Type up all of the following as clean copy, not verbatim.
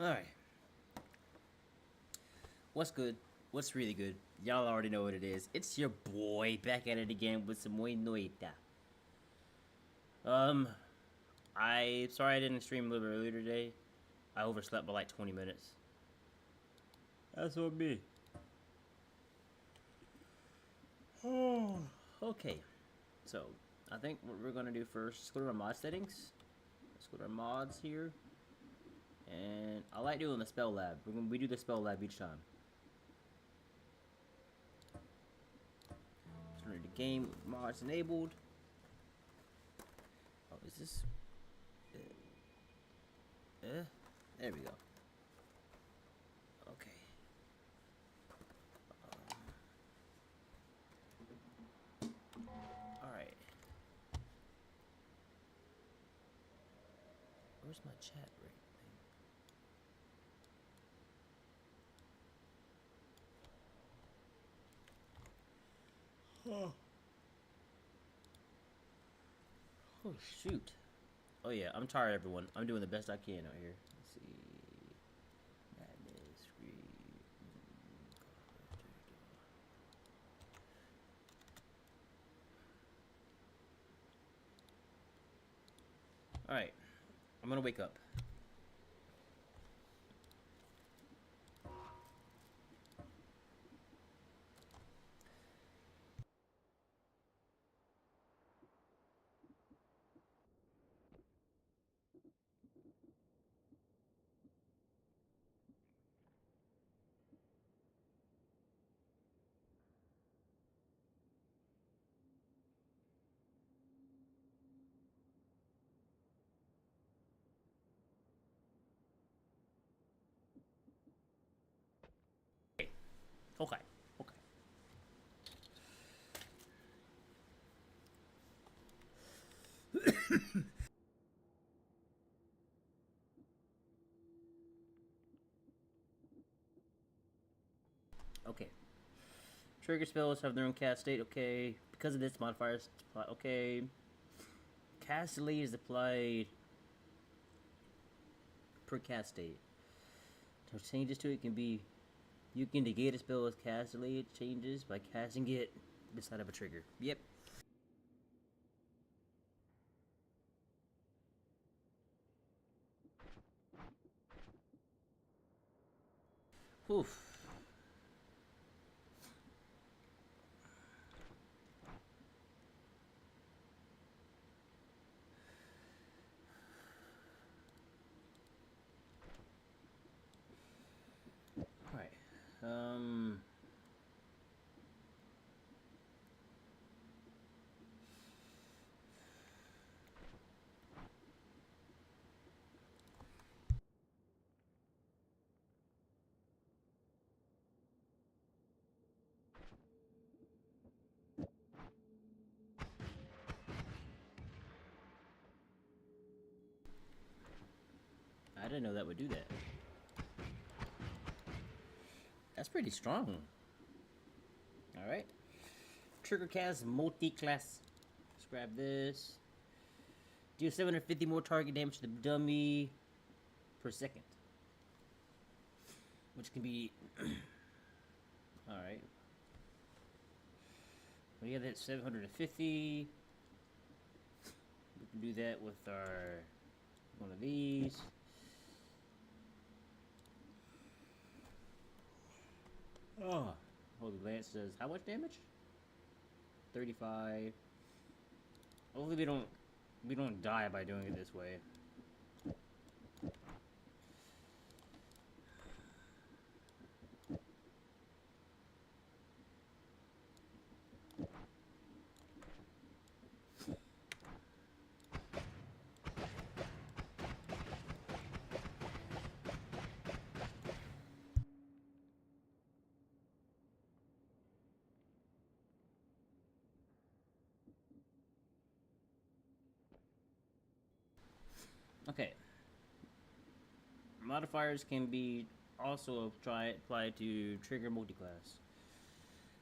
Alright. What's good? What's really good? Y'all already know what it is. It's your boy back at it again with some more Noita. Um, sorry I didn't stream a little bit earlier today. I overslept by like 20 minutes. That's on me. Oh, okay. So, I think what we're gonna do first, let's go to our mod settings. Let's go to our mods here. And I like doing the spell lab. We do the spell lab each time. Turn the game mods enabled. Oh, is this? There we go. Okay. All right. Where's my chat rate thing? Oh. Oh shoot. Oh yeah, I'm tired, everyone. I'm doing the best I can out here. Let's see. Madness, screen. All right. I'm gonna wake up. Okay. Okay. Okay. Okay. Trigger spells have their own cast state. Okay. Because of this, modifiers apply. Okay. Cast delay is applied per cast state. So changes to it can be you can negate a spell with cast delay changes by casting it beside of a trigger. Yep. Oof. Alright. I didn't know that would do that. That's pretty strong. Alright. Trigger cast multi-class. Let's grab this. Do 750 more target damage to the dummy per second. Which can be... Alright. We have that 750. We can do that with our... one of these. Oh. Holy Lance does how much damage? 35. Hopefully we don't die by doing it this way. Okay. Modifiers can be also applied to trigger multiclass.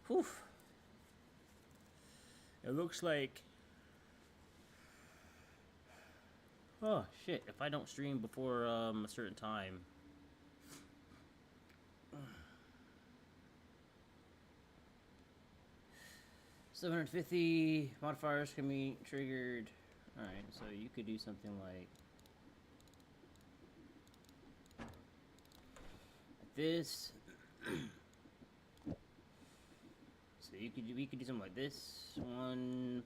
Whew. It looks like... Oh, shit. If I don't stream before a certain time, 750 modifiers can be triggered. Alright, so you could do something like this. So we could do something like this. One.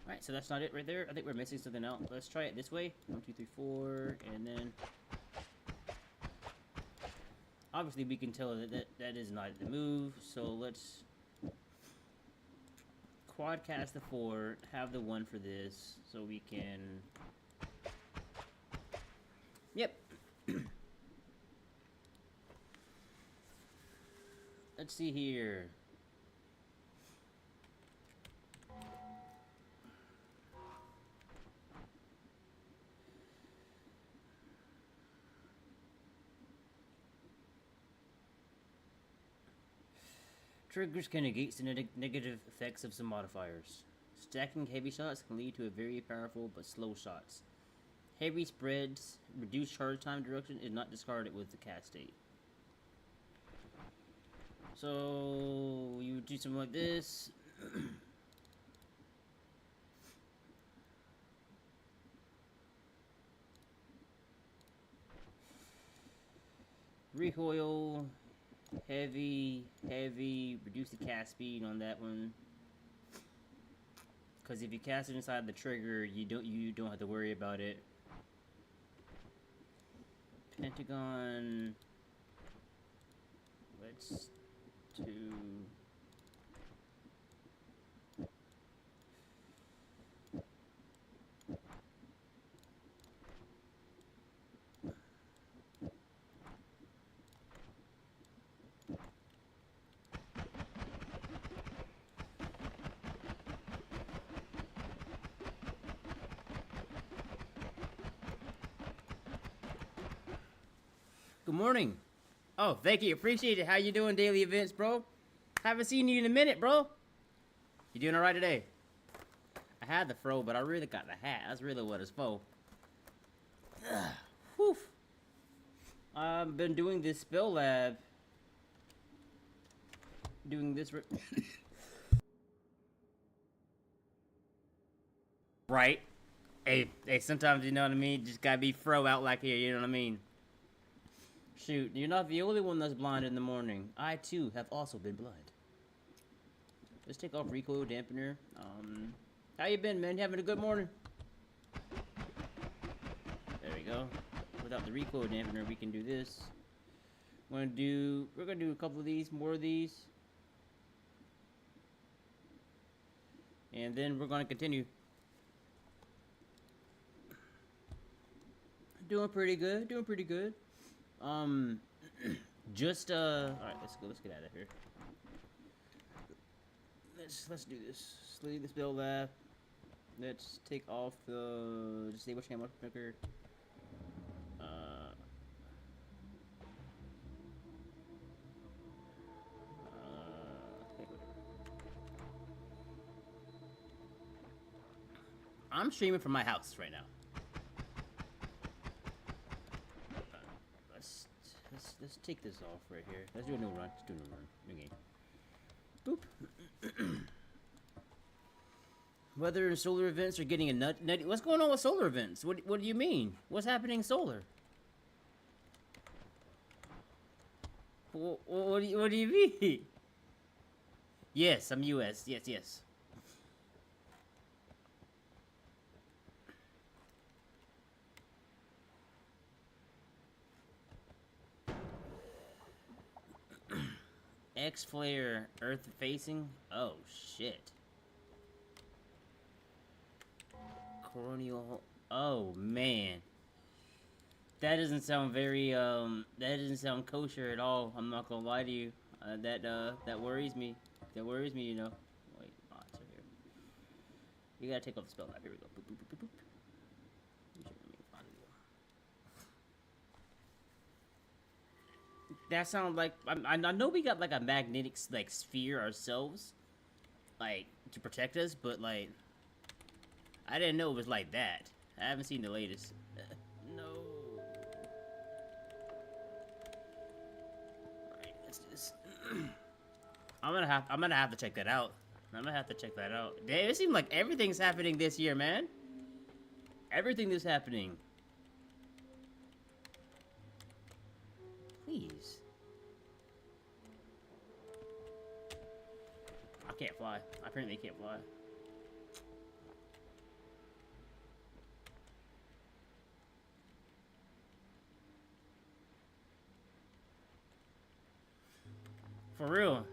Alright, so that's not it right there. I think we're missing something else. Let's try it this way. 1, 2, 3, 4, and then... Obviously, we can tell that is not the move, so let's... Quadcast the 4, have the 1 for this, so we can... Yep. Let's see here. Triggers can negate the negative effects of some modifiers. Stacking heavy shots can lead to a very powerful but slow shots. Heavy spreads, reduced charge time duration is not discarded with the cast state. So you would do something like this. Recoil, heavy, reduce the cast speed on that one. Because if you cast it inside the trigger, you don't have to worry about it. Pentagon. Let's do. Good morning. Oh, thank you. Appreciate it. How you doing, daily events, bro? Haven't seen you in a minute, bro. You doing all right today? I had the fro, but I really got the hat. That's really what it's for. Whew. I've been doing this spell lab. Doing this. Right. Hey, sometimes, you know what I mean? Just gotta be fro out like here, you know what I mean? Shoot, you're not the only one that's blind in the morning. I, too, have also been blind. Let's take off recoil dampener. How you been, man? You having a good morning? There we go. Without the recoil dampener, we can do this. We're gonna do a couple of these, more of these. And then we're gonna continue. Doing pretty good, alright, let's get out of here. Let's do this. Let's leave this build lab. Let's take off the disable channel picker. I'm streaming from my house right now. Let's take this off right here. Let's do a new run. Let's do a new run. New game. Boop. Weather and solar events are getting a nutty. What's going on with solar events? What do you mean? What's happening solar? What do you mean? Yes, I'm US. Yes. X flare earth facing. Oh shit. Coronial. Oh man. That doesn't sound very that doesn't sound kosher at all. I'm not gonna lie to you. That worries me. That worries me, you know. Wait, mods are here. You gotta take off the spell map. Here we go. Boop, boop, boop, boop, boop. That sounds like I know we got like a magnetic like sphere ourselves, like to protect us, but like I didn't know it was like that. I haven't seen the latest. No. Alright, let's do this. I'm gonna have to check that out. I'm gonna have to check that out. Damn, it seems like everything's happening this year, man. Everything is happening. Please. I can't fly. I apparently can't fly. For real.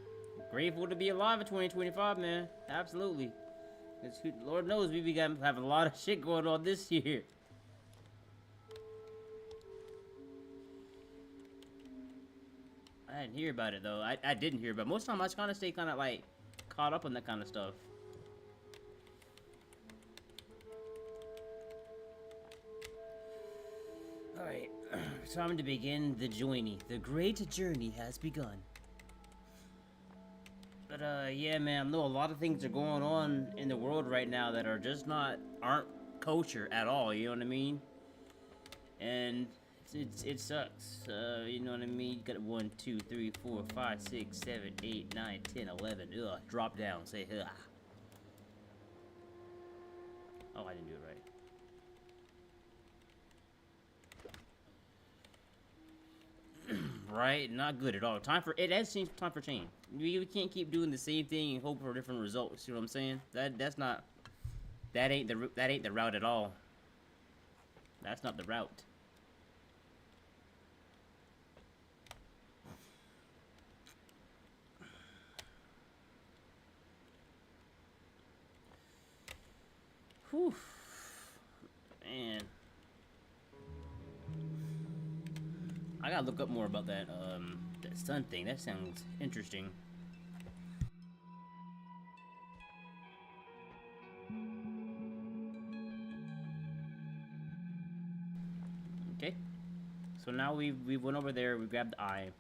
Grateful to be alive in 2025, man. Absolutely. Lord knows we having a lot of shit going on this year. I didn't hear about it, though. I didn't hear about it. Most of the time, I just kind of stay kind of, like, caught up on that kind of stuff. Alright. Time to begin the journey. The great journey has begun. But, yeah, man, I know a lot of things are going on in the world right now that are just aren't kosher at all, you know what I mean? And it sucks, you know what I mean? You got 1, 2, 3, 4, 5, 6, 7, 8, 9, 10, 11, ugh, drop down, say, ugh. Oh, I didn't do it right. Right? Not good at all. Time for change. We can't keep doing the same thing and hope for different results. You know what I'm saying? That ain't the route at all. That's not the route. Whew. Man. I gotta look up more about that sun thing. That sounds interesting. Okay. So now we went over there, we grabbed the eye.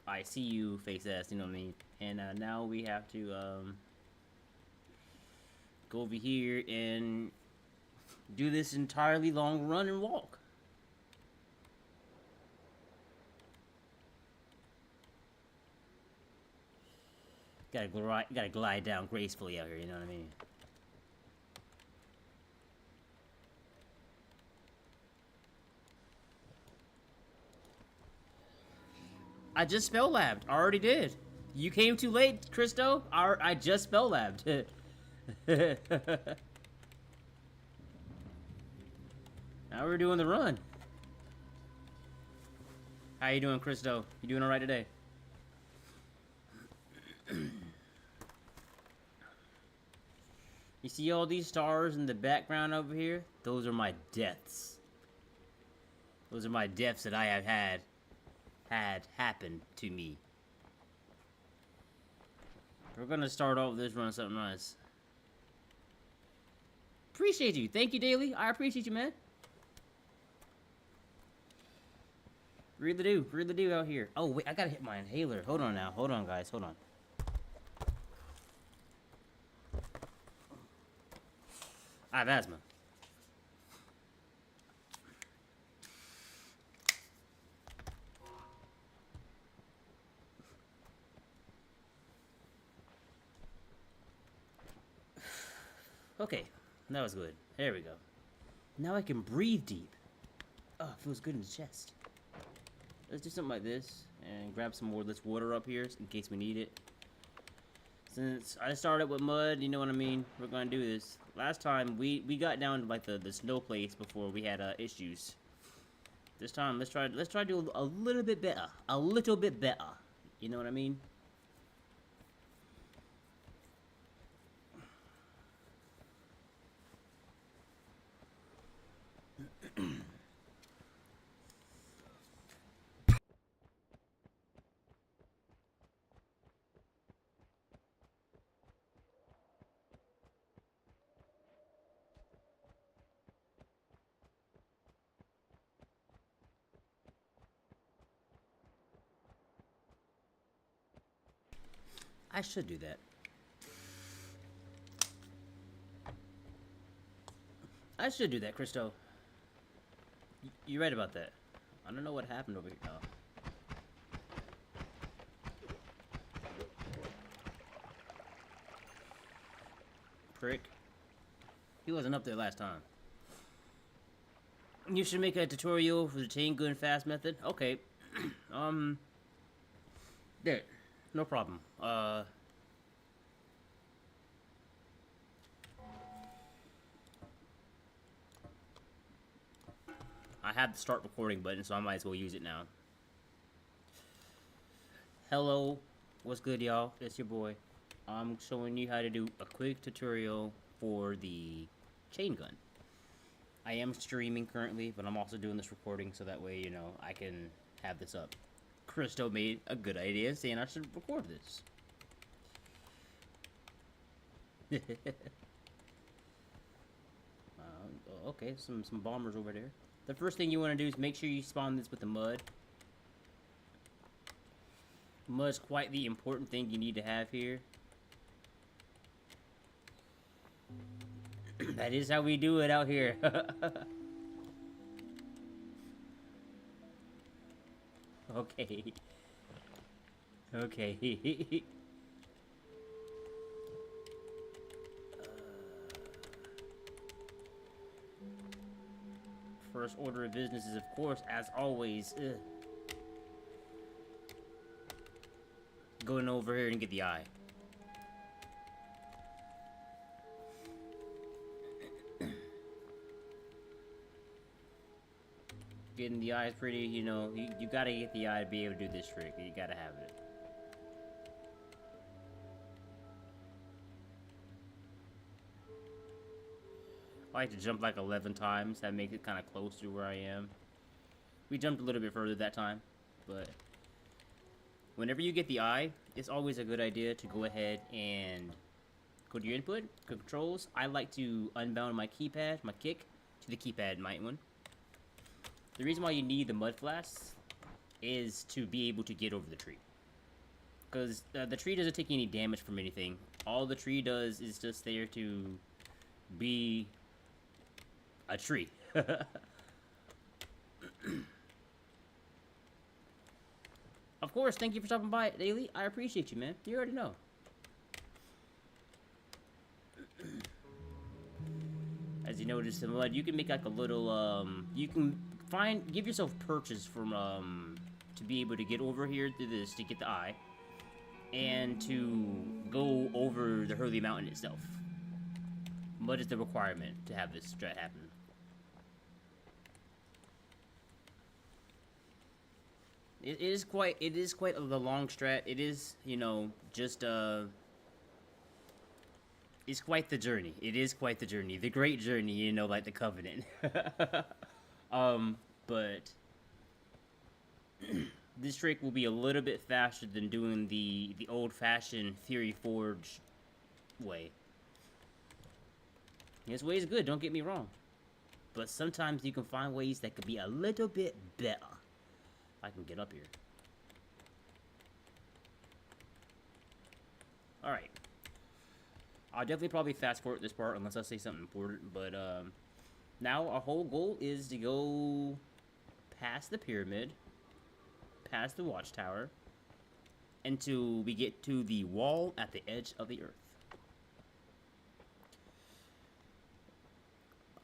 I see you, face S, you know what I mean? And now we have to go over here and do this entirely long run and walk. Gotta glide down gracefully out here, you know what I mean? I just spell labbed. I already did. You came too late, Christo. I just spell labbed. Now we're doing the run. How you doing, Christo? You doing alright today? You see all these stars in the background over here? Those are my deaths. Those are my deaths that I have had happen to me. We're gonna start off this run with something nice. Appreciate you. Thank you, Daily. I appreciate you, man. Really do out here. Oh, wait, I gotta hit my inhaler. Hold on now. Hold on, guys. Hold on. I have asthma. Okay, that was good. There we go. Now I can breathe deep. Oh, it feels good in the chest. Let's do something like this and grab some more of this water up here in case we need it. Since I started with mud, you know what I mean? We're gonna do this. Last time we got down to like the snow place before we had issues. This time let's try to do a little bit better. A little bit better. You know what I mean? I should do that. I should do that, Christo. You're right about that. I don't know what happened over here. Oh. Prick. He wasn't up there last time. You should make a tutorial for the chain gun fast method. Okay. There. No problem. I have the start recording button, so I might as well use it now. Hello. What's good, y'all? It's your boy. I'm showing you how to do a quick tutorial for the chain gun. I am streaming currently, but I'm also doing this recording so that way, you know, I can have this up. Christo made a good idea saying I should record this. Okay, some bombers over there. The first thing you want to do is make sure you spawn this with the mud. Mud's quite the important thing you need to have here. That is how we do it out here. Okay. Okay. First order of business is, of course, as always, going over here and get the eye. Getting the eye is pretty, you know, you gotta get the eye to be able to do this trick. You gotta have it. I like to jump like 11 times. That makes it kind of close to where I am. We jumped a little bit further that time, but whenever you get the eye, it's always a good idea to go ahead and go to your input, controls. I like to unbound my keypad, my kick, to the keypad, might one. The reason why you need the mud flasks is to be able to get over the tree. Because the tree doesn't take any damage from anything. All the tree does is just there to be a tree. Of course, thank you for stopping by, Daily. I appreciate you, man. You already know. As you notice, the mud, you can make like a little, you can give yourself perches from, to be able to get over here through this, to get the eye, and to go over the Hurley Mountain itself. Mud is the requirement to have this strat happen. It is quite the long strat. It is, you know, just, it's quite the journey. It is quite the journey. The great journey, you know, like the Covenant. But this trick will be a little bit faster than doing the old-fashioned Theory Forge way. This way is good, don't get me wrong. But sometimes you can find ways that could be a little bit better. I can get up here. Alright. I'll definitely probably fast forward this part unless I say something important, but now our whole goal is to go past the pyramid, past the watchtower, until we get to the wall at the edge of the earth.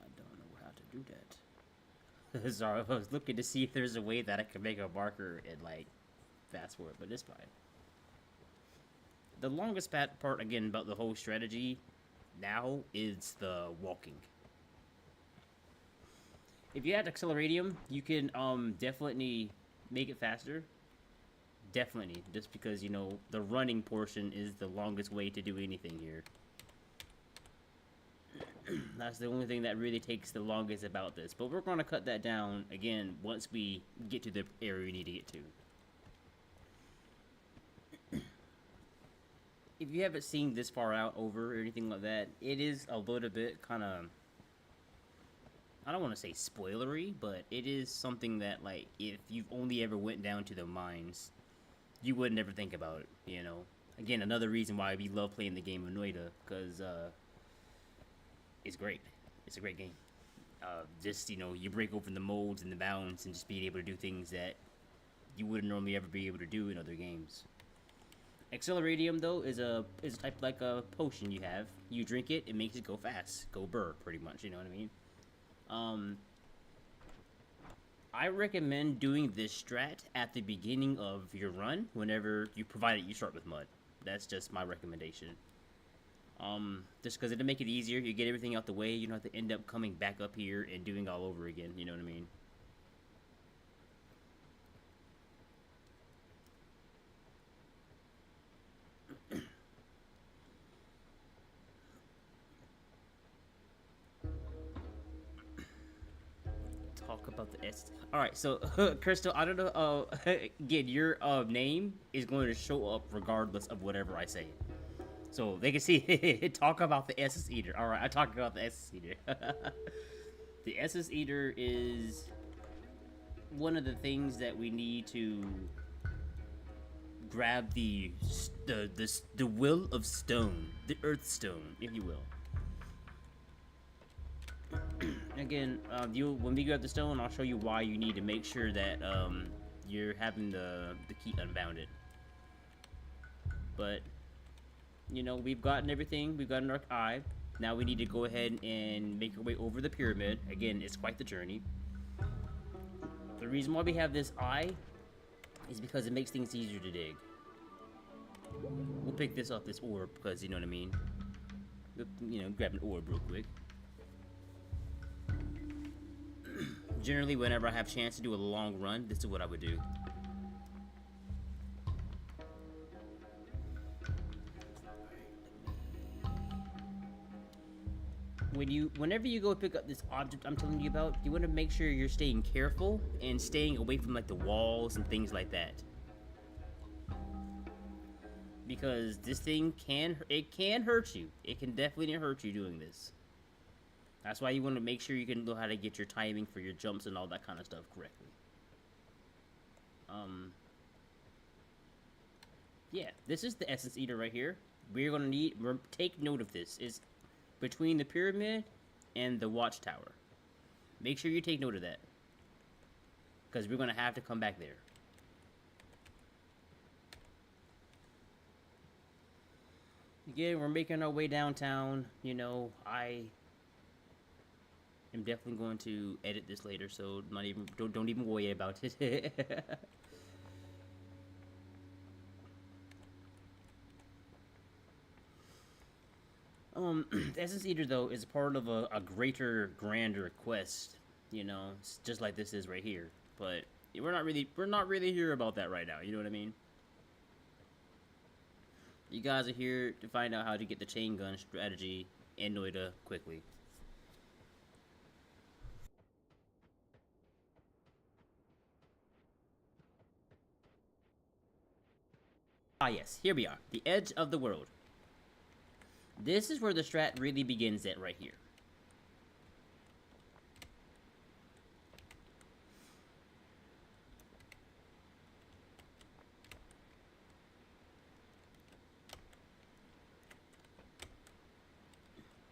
I don't know how to do that. Sorry, I was looking to see if there's a way that I could make a marker and, like, fast forward, but it's fine. The longest part, again, about the whole strategy now is the walking. If you add Acceleratium, you can definitely make it faster. Definitely, just because, you know, the running portion is the longest way to do anything here. That's the only thing that really takes the longest about this. But we're going to cut that down, again, once we get to the area we need to get to. If you haven't seen this far out over or anything like that, it is a little bit kind of, I don't want to say spoilery, but it is something that, like, if you've only ever went down to the mines, you would never think about it, you know? Again, another reason why we love playing the game of Noita, because it's great. It's a great game. Just, you know, you break open the molds and the bounds and just being able to do things that you wouldn't normally ever be able to do in other games. Acceleratium, though, is a type like a potion you have. You drink it, it makes it go fast. Go burr, pretty much, you know what I mean? I recommend doing this strat at the beginning of your run, whenever you, provided you start with mud. That's just my recommendation. Just because it'll make it easier. You get everything out the way. You don't have to end up coming back up here and doing all over again. You know what I mean? Talk about the S. All right, so Crystal, I don't know. Again, your name is going to show up regardless of whatever I say. So they can see. Talk about the SS Eater. All right, I talk about the SS Eater. The SS Eater is one of the things that we need to grab the will of stone, the Earth Stone, if you will. Again, when we grab the stone, I'll show you why you need to make sure that you're having the key unbounded. But you know, we've gotten everything. We've gotten our eye. Now we need to go ahead and make our way over the pyramid. Again, it's quite the journey. The reason why we have this eye is because it makes things easier to dig. We'll pick this off this orb because, you know what I mean? You know, grab an orb real quick. Generally, whenever I have a chance to do a long run, this is what I would do. Whenever you go pick up this object I'm telling you about, you want to make sure you're staying careful and staying away from, like, the walls and things like that. Because this thing can hurt you. It can definitely hurt you doing this. That's why you want to make sure you can know how to get your timing for your jumps and all that kind of stuff correctly. Yeah, this is the Essence Eater right here. We're gonna take note of this. Is between the pyramid and the watchtower. Make sure you take note of that, because we're gonna have to come back there. Again, we're making our way downtown. You know, I am definitely going to edit this later, so don't even worry about it. The Essence Eater, though, is part of a greater, grander quest. You know, just like this is right here. But we're not really here about that right now. You know what I mean? You guys are here to find out how to get the chain gun strategy in Noita quickly. Ah, yes, here we are. The edge of the world. This is where the strat really begins at right here.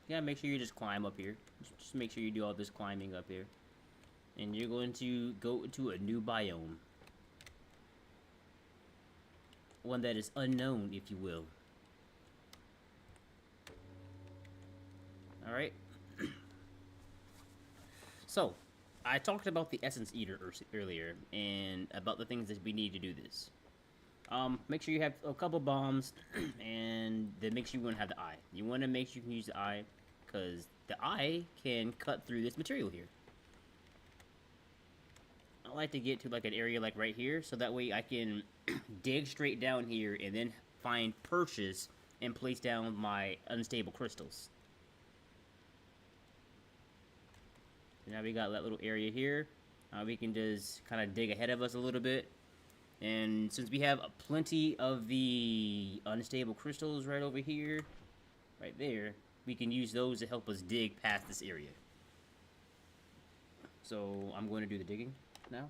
Yeah, make sure you just climb up here. Just make sure you do all this climbing up here. And you're going to go into a new biome. One that is unknown, if you will. Alright. So, I talked about the Essence Eater earlier, and about the things that we need to do this. Make sure you have a couple bombs, and then make sure you want to have the eye. You want to make sure you can use the eye, because the eye can cut through this material here. I like to get to like an area like right here, so that way I can dig straight down here and then find perches and place down my unstable crystals. Now we got that little area here. We can just kind of dig ahead of us a little bit. And since we have plenty of the unstable crystals right over here, right there, we can use those to help us dig past this area. So I'm going to do the digging now.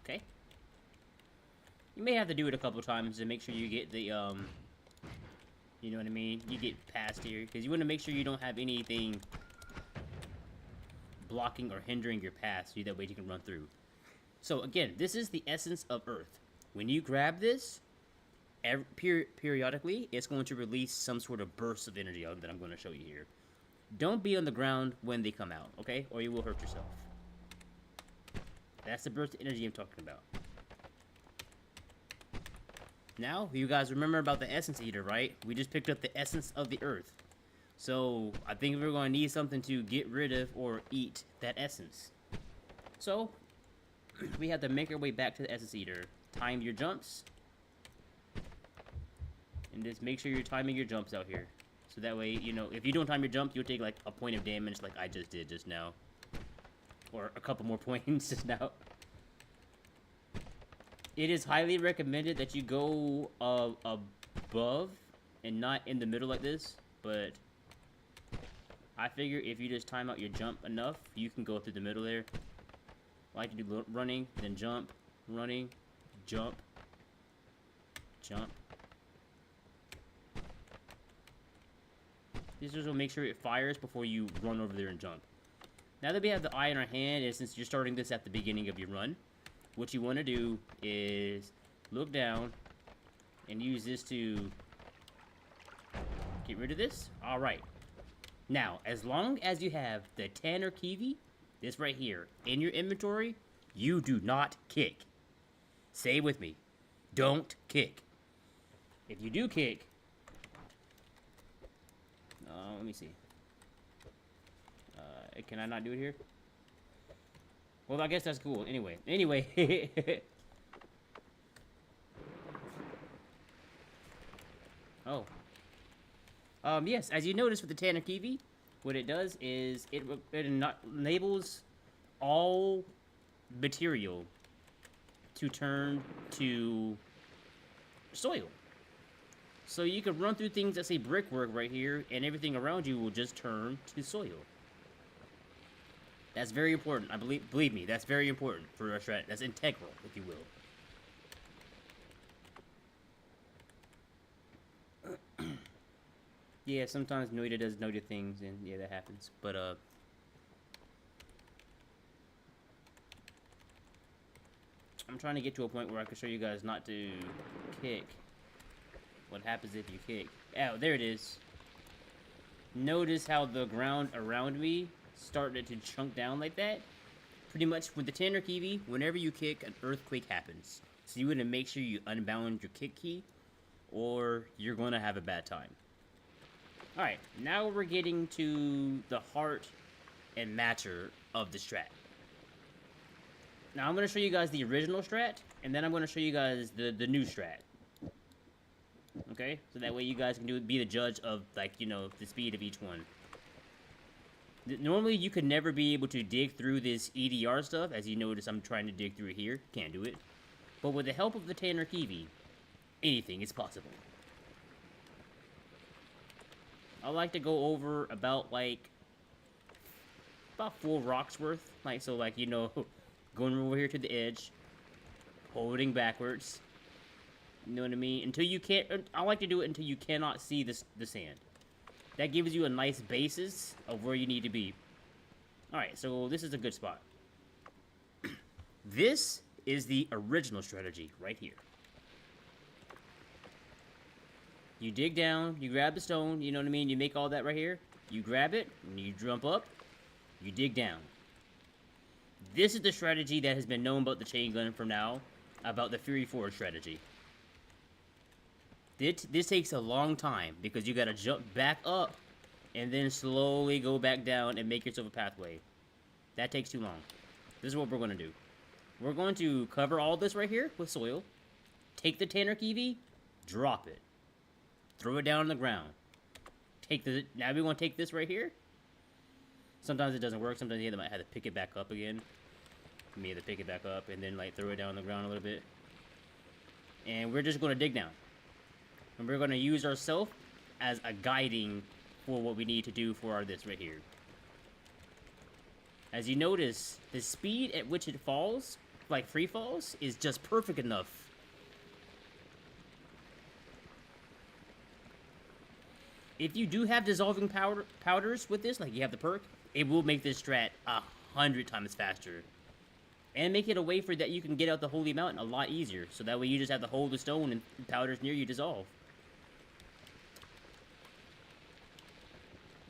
Okay. You may have to do it a couple times to make sure you get the, you know what I mean? You get past here, because you want to make sure you don't have anything blocking or hindering your path, so that way you can run through. So again, this is the essence of Earth. When you grab this, periodically, it's going to release some sort of burst of energy that I'm going to show you here. Don't be on the ground when they come out, okay? Or you will hurt yourself. That's the burst of energy I'm talking about. Now, you guys remember about the essence eater, right? We just picked up the essence of the Earth. So, I think we're going to need something to get rid of or eat that essence. So, we have to make our way back to the essence eater. Time your jumps. And just make sure you're timing your jumps out here. So that way, you know, if you don't time your jump, you'll take like a point of damage like I just did just now. Or a couple more points just now. It is highly recommended that you go above and not in the middle like this. But I figure if you just time out your jump enough, you can go through the middle there. I like to do running, then jump, running, jump, jump. This just will make sure it fires before you run over there and jump. Now that we have the eye in our hand, and since you're starting this at the beginning of your run, what you want to do is look down and use this to get rid of this. Alright. Now, as long as you have the Tanner Kiwi, this right here, in your inventory, you do not kick. Say it with me. Don't kick. If you do kick... let me see. Can I not do it here? Well, I guess that's cool. Anyway. Oh. Yes, as you notice with the Tanner Kiwi, what it does is it enables all material to turn to soil. So you can run through things that say brickwork right here, and everything around you will just turn to soil. That's very important. Believe me, that's very important for a strat. That's integral, if you will. Yeah, sometimes Noita does Noita things, and yeah, that happens. But, I'm trying to get to a point where I can show you guys not to kick. What happens if you kick? Oh, there it is. Notice how the ground around me started to chunk down like that. Pretty much with the Tanner Kiwi, whenever you kick, an earthquake happens. So you want to make sure you unbound your kick key, or you're going to have a bad time. Alright, now we're getting to the heart and matter of the strat. Now I'm going to show you guys the original strat, and then I'm going to show you guys the new strat. Okay? So that way you guys can be the judge of, like, you know, the speed of each one. Normally, you could never be able to dig through this EDR stuff. As you notice, I'm trying to dig through it here. Can't do it. But with the help of the Tanner Kiwi, anything is possible. I like to go over about 4 rocks worth. Like, so, like, you know, going over here to the edge, holding backwards. You know what I mean? Until you can't... I like to do it until you cannot see the sand. That gives you a nice basis of where you need to be. Alright, so this is a good spot. This is the original strategy right here. You dig down, you grab the stone, you know what I mean? You make all that right here. You grab it, and you jump up, you dig down. This is the strategy that has been known about the chain gun from now, about the Fury Forward strategy. This takes a long time because you gotta jump back up and then slowly go back down and make yourself a pathway. That takes too long. This is what we're gonna do. We're going to cover all this right here with soil. Take the Tanner kiwi, drop it. Throw it down on the ground. Now we want to take this right here. Sometimes it doesn't work. Sometimes you might have to pick it back up again. You may have to pick it back up and then like throw it down on the ground a little bit. And we're just going to dig down. And we're going to use ourselves as a guiding for what we need to do for this right here. As you notice, the speed at which it falls, like free falls, is just perfect enough. If you do have dissolving powders with this, like you have the perk, it will make this strat 100 times faster. And make it a way for that you can get out the Holy Mountain a lot easier. So that way you just have to hold the stone and powders near you dissolve.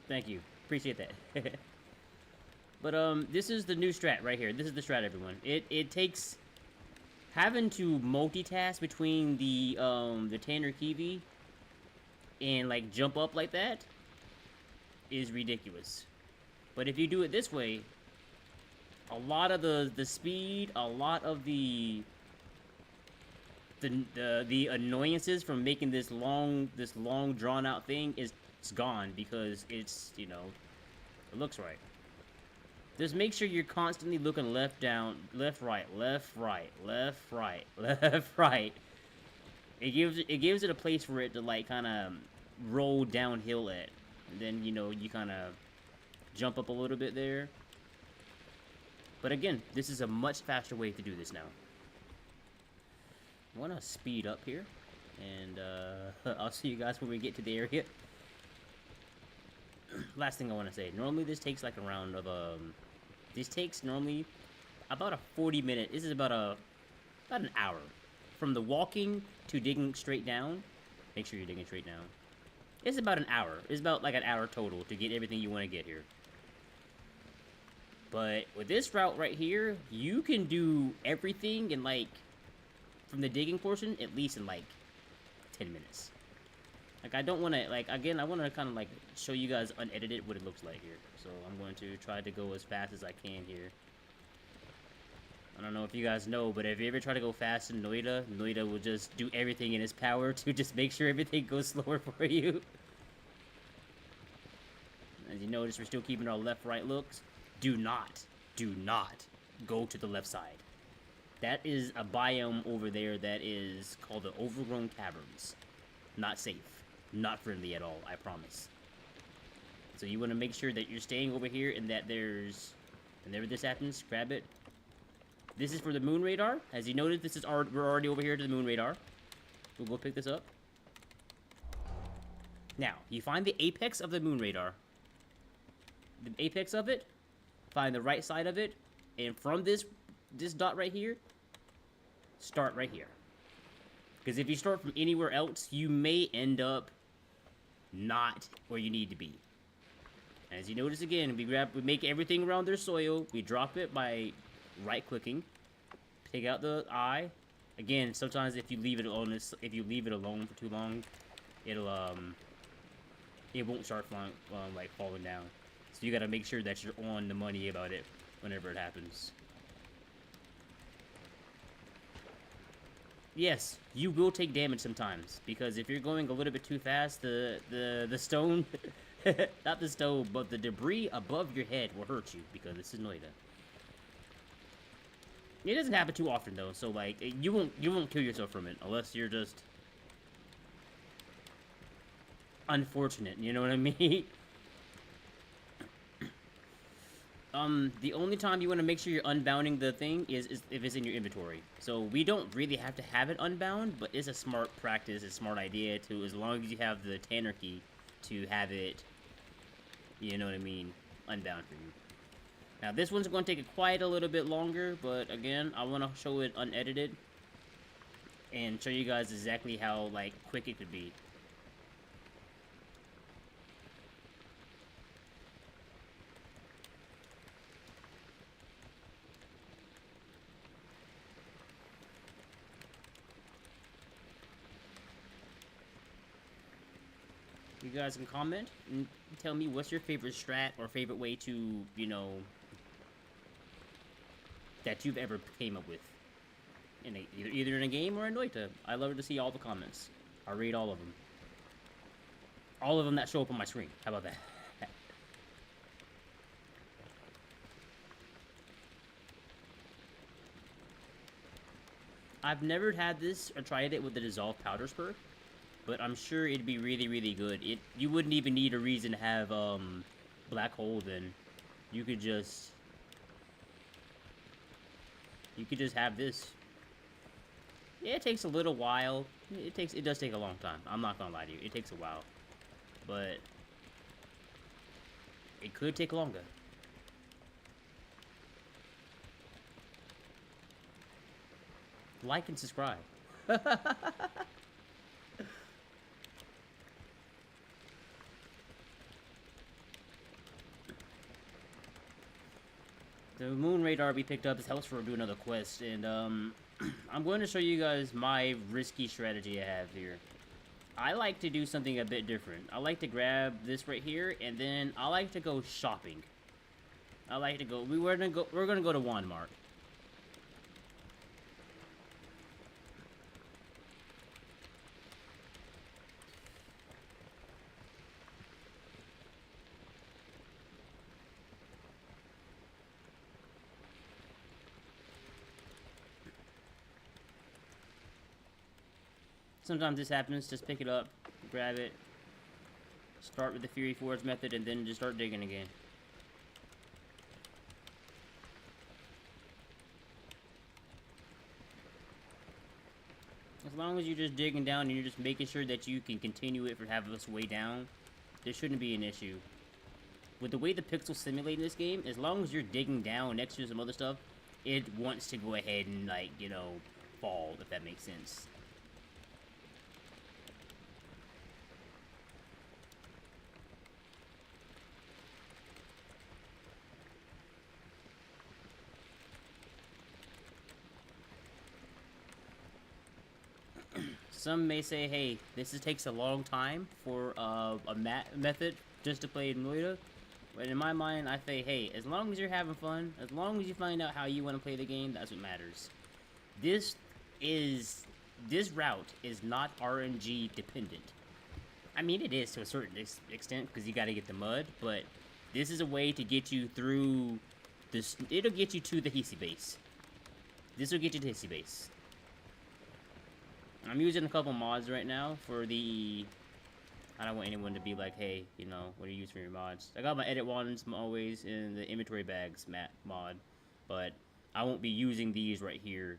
Thank you. Appreciate that. But, this is the new strat right here. This is the strat, everyone. It takes... Having to multitask between the Tanner kiwi and, like, jump up like that is ridiculous. But if you do it this way, a lot of the speed, a lot of the annoyances from making this long drawn out thing it's gone because it's, you know, it looks right. Just make sure you're constantly looking left, down, left, right, left, right, left, right, left, right. It gives it a place for it to like kind of roll downhill at, and then you know you kind of jump up a little bit there. But again, this is a much faster way to do this now. I want to speed up here, and I'll see you guys when we get to the area. Last thing I want to say, normally this takes like a round of this takes normally about a 40-minute. This is about an hour from the walking to digging straight down. Make sure you're digging straight down. It's about an hour. It's about like an hour total to get everything you want to get here. But with this route right here, you can do everything in like from the digging portion at least in like 10 minutes. Like, I don't want to, like, again, I want to kind of, like, show you guys unedited what it looks like here. So, I'm going to try to go as fast as I can here. I don't know if you guys know, but if you ever try to go fast in Noita, Noita will just do everything in his power to just make sure everything goes slower for you. As you notice, we're still keeping our left-right looks. Do not go to the left side. That is a biome over there that is called the Overgrown Caverns. Not safe. Not friendly at all, I promise. So you want to make sure that you're staying over here and that there's... Whenever this happens, grab it. This is for the moon radar. As you notice, we're already over here to the moon radar. We'll go pick this up. Now, you find the apex of the moon radar. The apex of it. Find the right side of it. And from this dot right here, start right here. Because if you start from anywhere else, you may end up not where you need to be. As you notice again, we make everything around their soil. We drop it by right-clicking. Take out the eye. Again, sometimes if you leave it alone, for too long, it won't start falling down. So you got to make sure that you're on the money about it whenever it happens. Yes, you will take damage sometimes, because if you're going a little bit too fast, the stone, not the stone, but the debris above your head will hurt you, because this is Noita. It doesn't happen too often, though, so, like, you won't kill yourself from it, unless you're just unfortunate, you know what I mean? The only time you want to make sure you're unbounding the thing is if it's in your inventory. So we don't really have to have it unbound, but it's a smart practice, a smart idea to, as long as you have the Tanner key, to have it, you know what I mean, unbound for you. Now this one's going to take quite a little bit longer, but again, I want to show it unedited and show you guys exactly how, like, quick it could be. You guys can comment and tell me what's your favorite strat or favorite way to, you know, that you've ever came up with. In either in a game or in Noita. I love to see all the comments. I read all of them. All of them that show up on my screen. How about that? I've never had this or tried it with the dissolved powder spur, but I'm sure it'd be really, really good. You wouldn't even need a reason to have black hole then. You could just have this. Yeah, it takes a little while. It does take a long time. I'm not gonna lie to you. It takes a while. But it could take longer. Like and subscribe. The moon radar we picked up this helps for do another quest, and I'm going to show you guys my risky strategy I have here. I like to do something a bit different. I like to grab this right here, and then I like to go shopping. I like to go. We're gonna go to Walmart. Sometimes this happens, just pick it up, grab it, start with the Fury Forge method, and then just start digging again. As long as you're just digging down and you're just making sure that you can continue it for half of its way down, there shouldn't be an issue. With the way the pixels simulate in this game, as long as you're digging down next to some other stuff, it wants to go ahead and, like, you know, fall, if that makes sense. Some may say, hey, takes a long time for a method just to play Noita. But in my mind, I say, hey, as long as you're having fun, as long as you find out how you want to play the game, that's what matters. This route is not RNG dependent. I mean, it is to a certain extent, because you gotta get the mud, but this is a way to get you through this. It'll get you to the Hisi base. This will get you to Hisi base. I'm using a couple mods right now for the... I don't want anyone to be like, hey, you know, what do you use for your mods? I got my edit ones always in the inventory bags mod, but I won't be using these right here.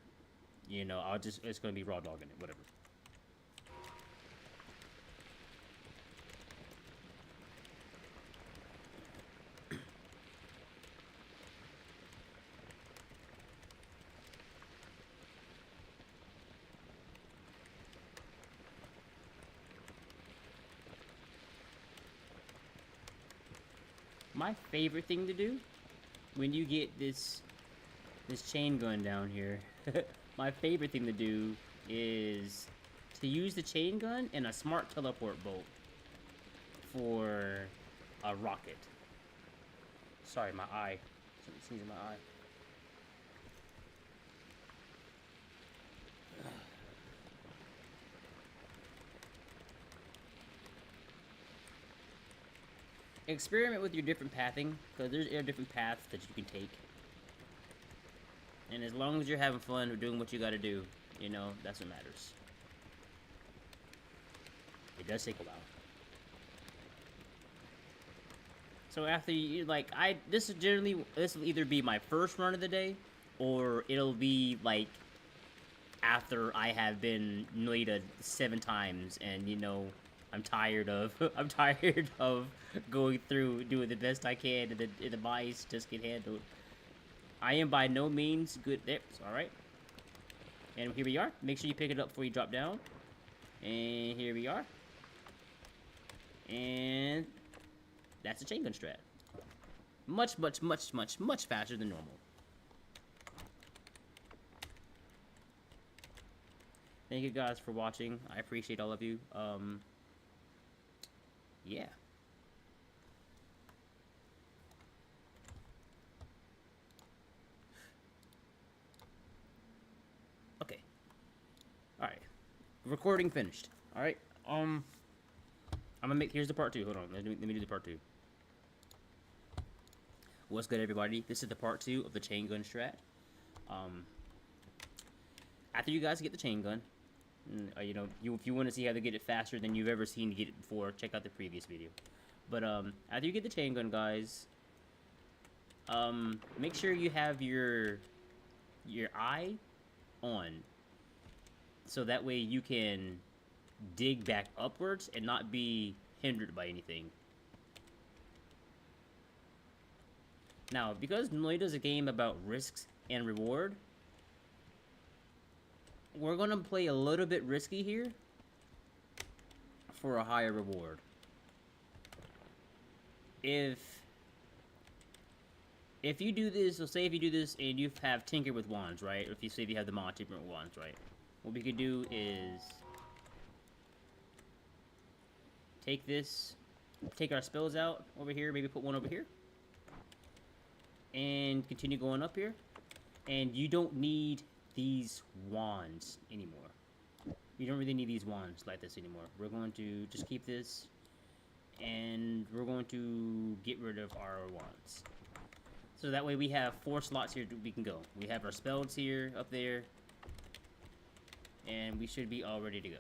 You know, it's gonna be raw dogging it, whatever. My favorite thing to do when you get this chain gun down here, my favorite thing to do is to use the chain gun and a smart teleport bolt for a rocket. Sorry, my eye. Something sneezed in my eye. Experiment with your different pathing, because there's different paths that you can take. And as long as you're having fun or doing what you gotta do, you know, that's what matters. It does take a while. So after you, like, this will either be my first run of the day, or it'll be, like, after I have been Noita 7 times, and, you know, I'm tired of going through doing the best I can, and the mice just get handled. I am by no means good there. All right, and here we are. Make sure you pick it up before you drop down. And here we are. And that's the chain gun strat. Much faster than normal. Thank you guys for watching. I appreciate all of you. Yeah. Okay. All right. Recording finished. All right. I'm gonna make. Here's the part two. Hold on. Let me do the part two. What's good, everybody? This is the part two of the chain gun strat. After you guys get the chain gun, you know, if you want to see how to get it faster than you've ever seen to get it before, check out the previous video. But after you get the chain gun, guys, make sure you have your eye on, so that way you can dig back upwards and not be hindered by anything. Now, because Noita is a game about risks and reward, we're gonna play a little bit risky here for a higher reward. If you do this, so say if you do this and you have Tinker with wands, right? Or if you say if you have the mod Tinker with wands, right? What we could do is take this, take our spells out over here, maybe put one over here, and continue going up here. And you don't need these wands anymore. You don't really need these wands like this anymore. We're going to just keep this, and we're going to get rid of our wands. So that way we have 4 slots here we can go. We have our spells here, up there, and we should be all ready to go.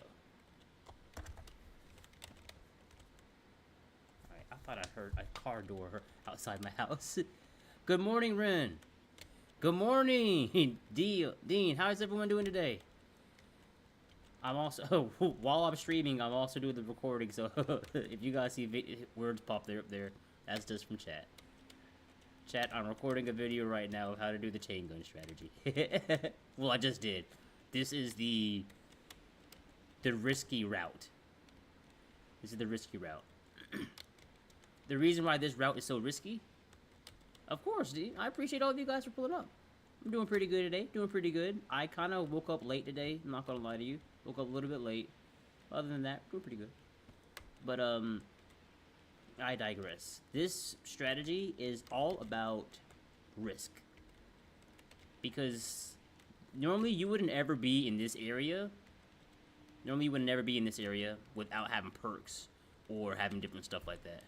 Alright, I thought I heard a car door outside my house. Good morning, Ren. Good morning, Dean. How's everyone doing today? I'm also, while I'm streaming, I'm also doing the recording, so if you guys see words pop there up there, that's just from chat. Chat, I'm recording a video right now of how to do the chain gun strategy. Well, I just did. This is the risky route. This is the risky route. The reason why this route is so risky, of course, dude, I appreciate all of you guys for pulling up. I'm doing pretty good today. Doing pretty good. I kind of woke up late today. I'm not gonna lie to you. Woke up a little bit late. Other than that, doing pretty good. But I digress. This strategy is all about risk. Because normally you wouldn't ever be in this area. Normally you would never be in this area without having perks or having different stuff like that.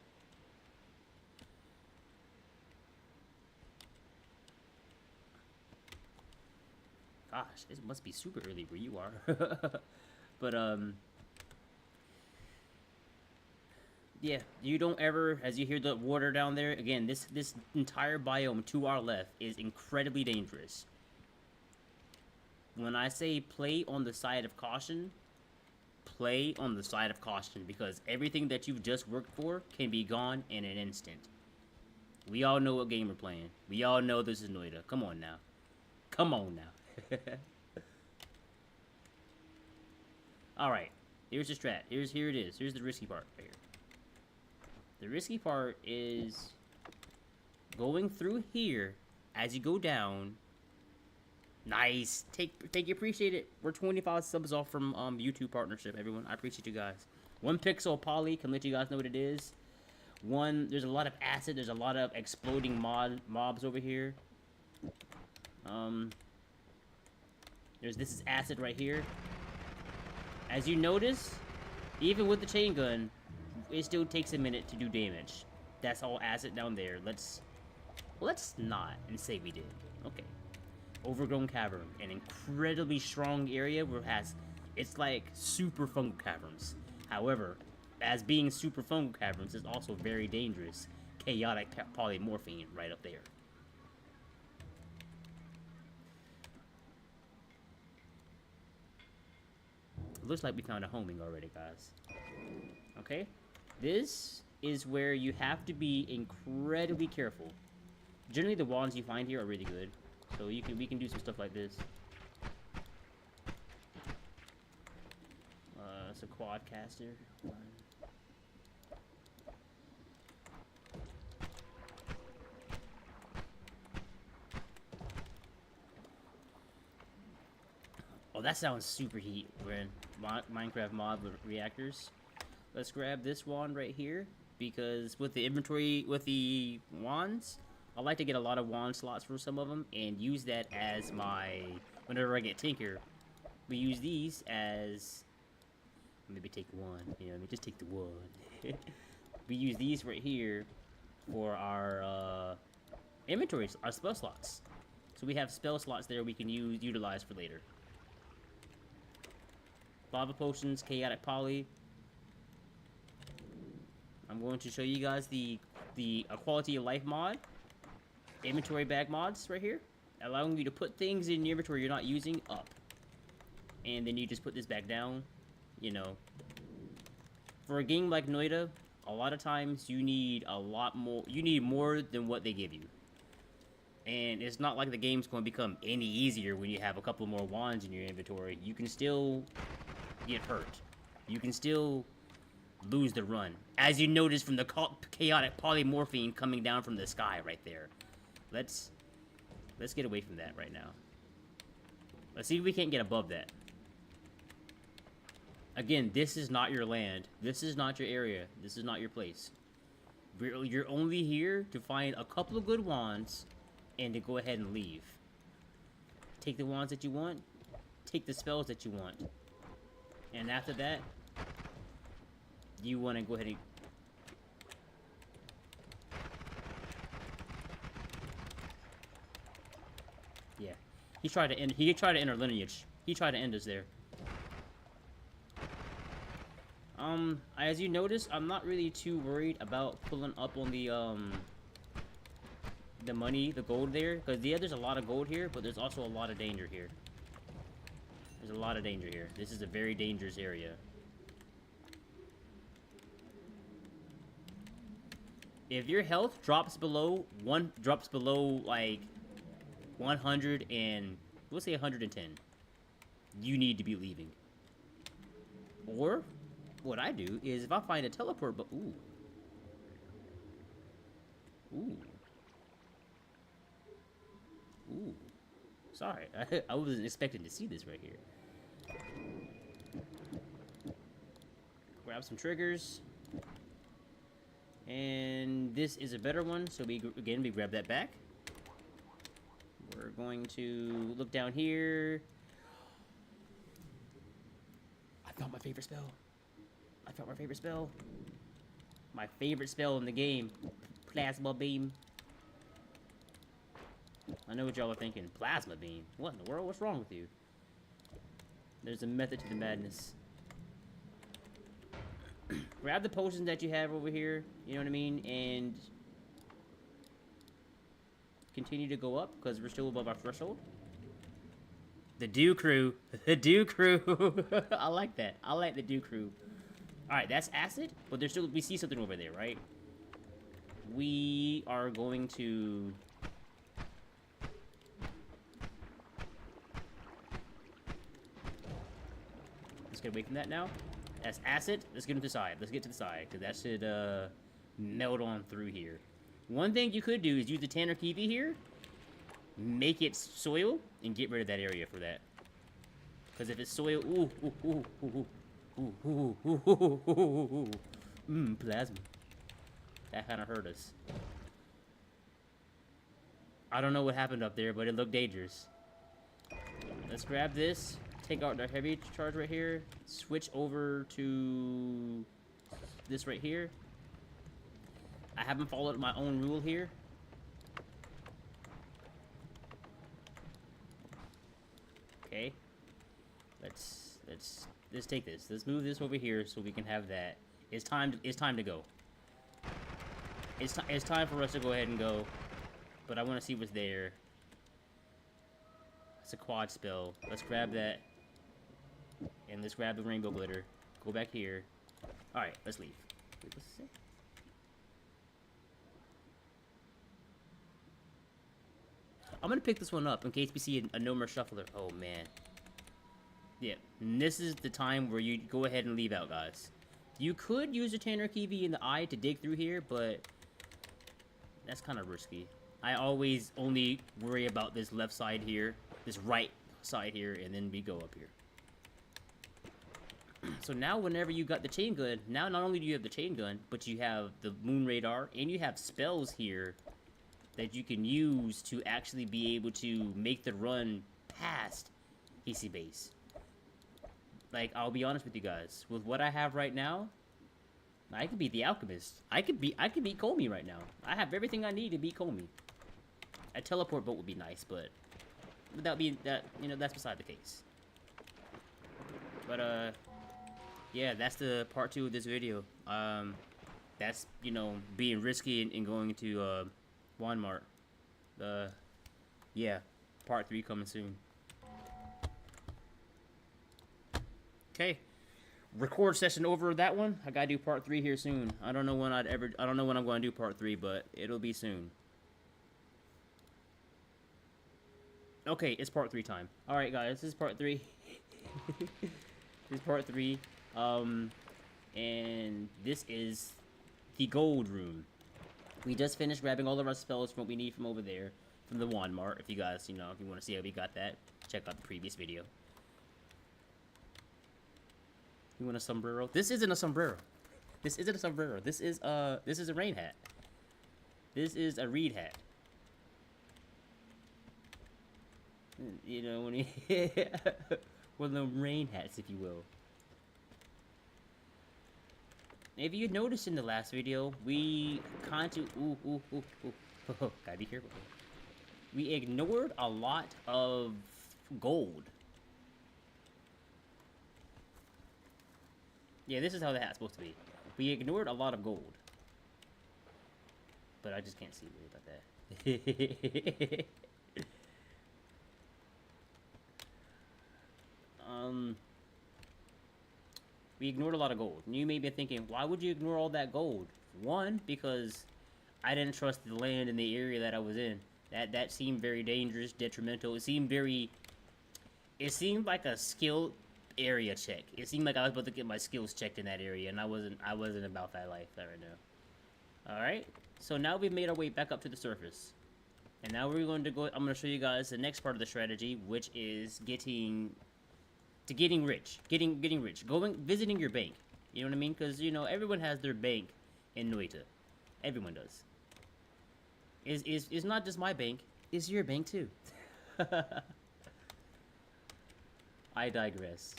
Gosh, it must be super early where you are. But, yeah, you don't ever, as you hear the water down there, again, this entire biome to our left is incredibly dangerous. When I say play on the side of caution, play on the side of caution, because everything that you've just worked for can be gone in an instant. We all know what game we're playing. We all know this is Noita. Come on now. Come on now. Alright, here's the strat. Here it is. Here's the risky part right here. The risky part is going through here as you go down. Nice. Take you, appreciate it. We're 25 subs off from YouTube partnership, everyone. I appreciate you guys. 1 pixel poly can let you guys know what it is. There's a lot of acid. There's a lot of exploding mobs over here. This is acid right here. As you notice, even with the chain gun, it still takes a minute to do damage. That's all acid down there. Let's not and say we did. Okay. Overgrown cavern, an incredibly strong area where it's like super fungal caverns. However, as being super fungal caverns, it's also very dangerous. Chaotic polymorphine right up there. Looks like we found a homing already, guys. Okay? This is where you have to be incredibly careful. Generally, the wands you find here are really good. So we can do some stuff like this. It's a quadcaster. Oh, that sounds super heat. We're in Minecraft mod reactors. Let's grab this wand right here, because with the inventory, with the wands, I like to get a lot of wand slots for some of them, and use that as my, whenever I get Tinker, we use these as, maybe take one, you know, let me just take the one. We use these right here for our inventories, our spell slots. So we have spell slots there we can utilize for later. Lava potions, chaotic poly. I'm going to show you guys the quality of life mod, inventory bag mods right here, allowing you to put things in your inventory you're not using up, and then you just put this back down. You know, for a game like Noita, a lot of times you need a lot more. You need more than what they give you, and it's not like the game's going to become any easier when you have a couple more wands in your inventory. You can still get hurt. You can still lose the run, as you notice from the chaotic polymorphine coming down from the sky right there. Let's get away from that right now. Let's see if we can't get above that. Again, this is not your land. This is not your area. This is not your place. You're only here to find a couple of good wands and to go ahead and leave. Take the wands that you want. Take the spells that you want. And after that, you want to go ahead and... Yeah. He tried to end our lineage. He tried to end us there. As you notice, I'm not really too worried about pulling up on the money, the gold there, because yeah, there's a lot of gold here, but there's also a lot of danger here. There's a lot of danger here. This is a very dangerous area. If your health drops below like 100 and let's say 110, you need to be leaving. Or what I do is if I find a teleport, but ooh. Sorry, I wasn't expecting to see this right here. Grab some triggers. And this is a better one, so we grab that back. We're going to look down here. I found my favorite spell. My favorite spell in the game. Plasma Beam. I know what y'all are thinking. Plasma Beam? What in the world? What's wrong with you? There's a method to the madness. Grab the potions that you have over here, you know what I mean, and continue to go up, because we're still above our threshold. The Dew Crew. The Dew Crew. I like that. I like the Dew Crew. Alright, that's acid, but there's still, we see something over there, right? We are going to... Let's get away from that now. That's acid. Let's get to the side. Let's get to the side, because that should melt on through here. One thing you could do is use the Tanner Kiwi here, make it soil, and get rid of that area for that. Because if it's soil, plasma. That kind of hurt us. I don't know what happened up there, but it looked dangerous. Let's grab this. Take out the heavy charge right here. Switch over to this right here. I haven't followed my own rule here. Okay. Let's take this. Let's move this over here so we can have that. It's time to go. It's time for us to go ahead and go. But I want to see what's there. It's a quad spell. Let's grab that. And let's grab the rainbow glitter. Go back here. Alright, let's leave. Wait, what's it say? I'm gonna pick this one up in case we see a no more shuffler. Oh man. Yeah, and this is the time where you go ahead and leave out, guys. You could use a Tanner Kiwi in the eye to dig through here, but that's kind of risky. I always only worry about this left side here, this right side here, and then we go up here. So now whenever you got the chain gun, now not only do you have the chain gun, but you have the moon radar, and you have spells here that you can use to actually be able to make the run past EC base. Like, I'll be honest with you guys, with what I have right now, I could beat the Alchemist. I could beat Comey right now. I have everything I need to beat Comey. A teleport boat would be nice, but without being that, you know, that's beside the case. But yeah, that's the part 2 of this video. That's, you know, being risky and going to Walmart. Yeah, part 3 coming soon. Okay, record session over that one. I gotta do part 3 here soon. I don't know when I don't know when I'm going to do part 3, but it'll be soon. Okay, it's part 3 time. All right, guys, this is part 3. This is part 3. And this is the gold room. We just finished grabbing all of our spells from what we need from over there, from the Walmart. If you guys, you know, if you want to see how we got that, check out the previous video. You want a sombrero? This isn't a sombrero. This isn't a sombrero. This is a rain hat. This is a reed hat. You know, when you one of the rain hats, if you will. If you noticed in the last video, we gotta be careful. We ignored a lot of gold. Yeah, this is how the hat's supposed to be. We ignored a lot of gold. But I just can't see really about that. We ignored a lot of gold. And you may be thinking, why would you ignore all that gold? One, because I didn't trust the land in the area that I was in. That seemed very dangerous, detrimental. It seemed like a skill area check. It seemed like I was about to get my skills checked in that area, and I wasn't about that life right now. Alright, so now we've made our way back up to the surface. And now we're going to go, I'm going to show you guys the next part of the strategy, which is getting rich. Getting rich. Visiting your bank. You know what I mean? Because, you know, everyone has their bank in Noita. Everyone does. It's not just my bank. It's your bank, too. I digress.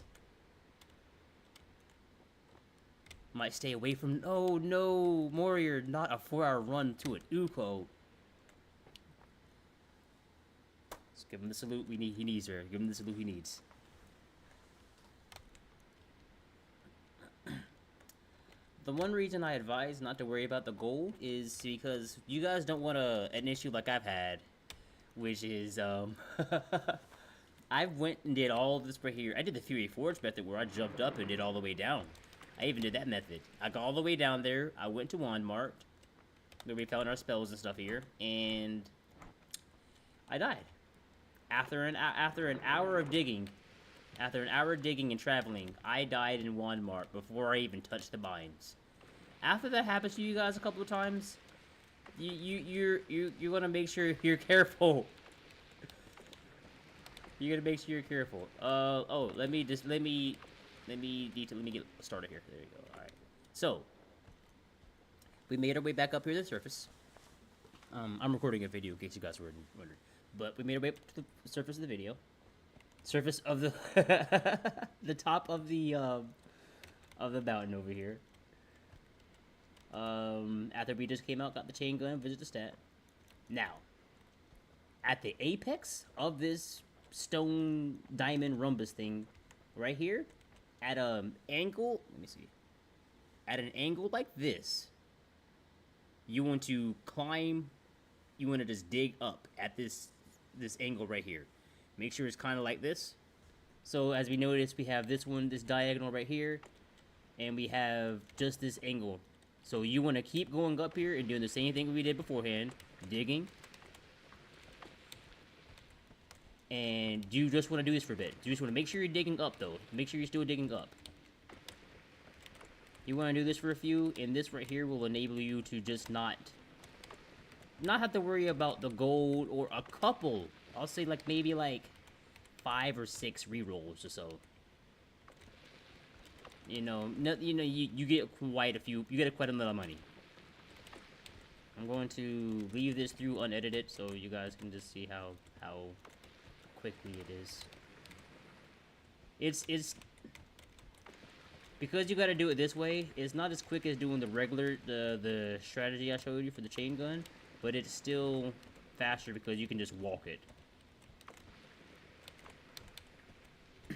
Might stay away from... Oh, no. Warrior, not a 4-hour run to an Uko. Let's give him the salute he needs her. Give him the salute he needs. The one reason I advise not to worry about the gold is because you guys don't want an issue like I've had, which is, I went and did all this right here. I did the Fury Forge method where I jumped up and did all the way down. I even did that method. I got all the way down there. I went to Walmart, where we found our spells and stuff here, and I died. After an hour of digging, and traveling, I died in Walmart before I even touched the mines. After that happens to you guys a couple of times, you're gonna make sure you're careful. You're gonna make sure you're careful. Oh, let me get started here. There you go. All right. So we made our way back up here to the surface. I'm recording a video in case you guys were wondering, but we made our way up to the surface of the video. Surface of the the top of the mountain over here. After we just came out, got the chain gun, visit the stat. Now, at the apex of this stone diamond rhombus thing, right here, at an angle, let me see. At an angle like this, you want to climb. You want to just dig up at this angle right here. Make sure it's kind of like this. So as we notice, we have this diagonal right here, and we have just this angle. So you want to keep going up here and doing the same thing we did beforehand, digging. And you just want to do this for a bit. You just want to make sure you're digging up, though. Make sure you're still digging up. You want to do this for a few, and this right here will enable you to just not have to worry about the gold or a couple. I'll say like maybe like 5 or 6 rerolls or so. you get quite a lot of money. I'm going to leave this through unedited so you guys can just see how quickly it is. It's because you got to do it this way. It's not as quick as doing the regular the strategy I showed you for the chain gun, but it's still faster because you can just walk it. I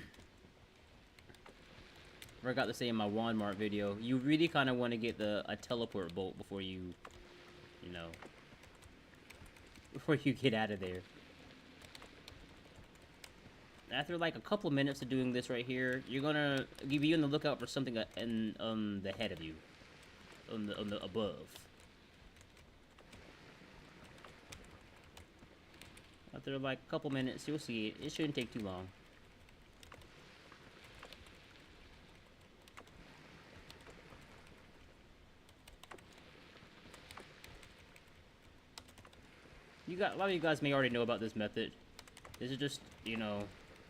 forgot to say in my Walmart video, you really kind of want to get a teleport bolt before before you get out of there. After like a couple minutes of doing this right here, you're gonna be on the lookout for something in the head of you, on the above. After like a couple minutes, you'll see it. It shouldn't take too long. A lot of you guys may already know about this method. This is just,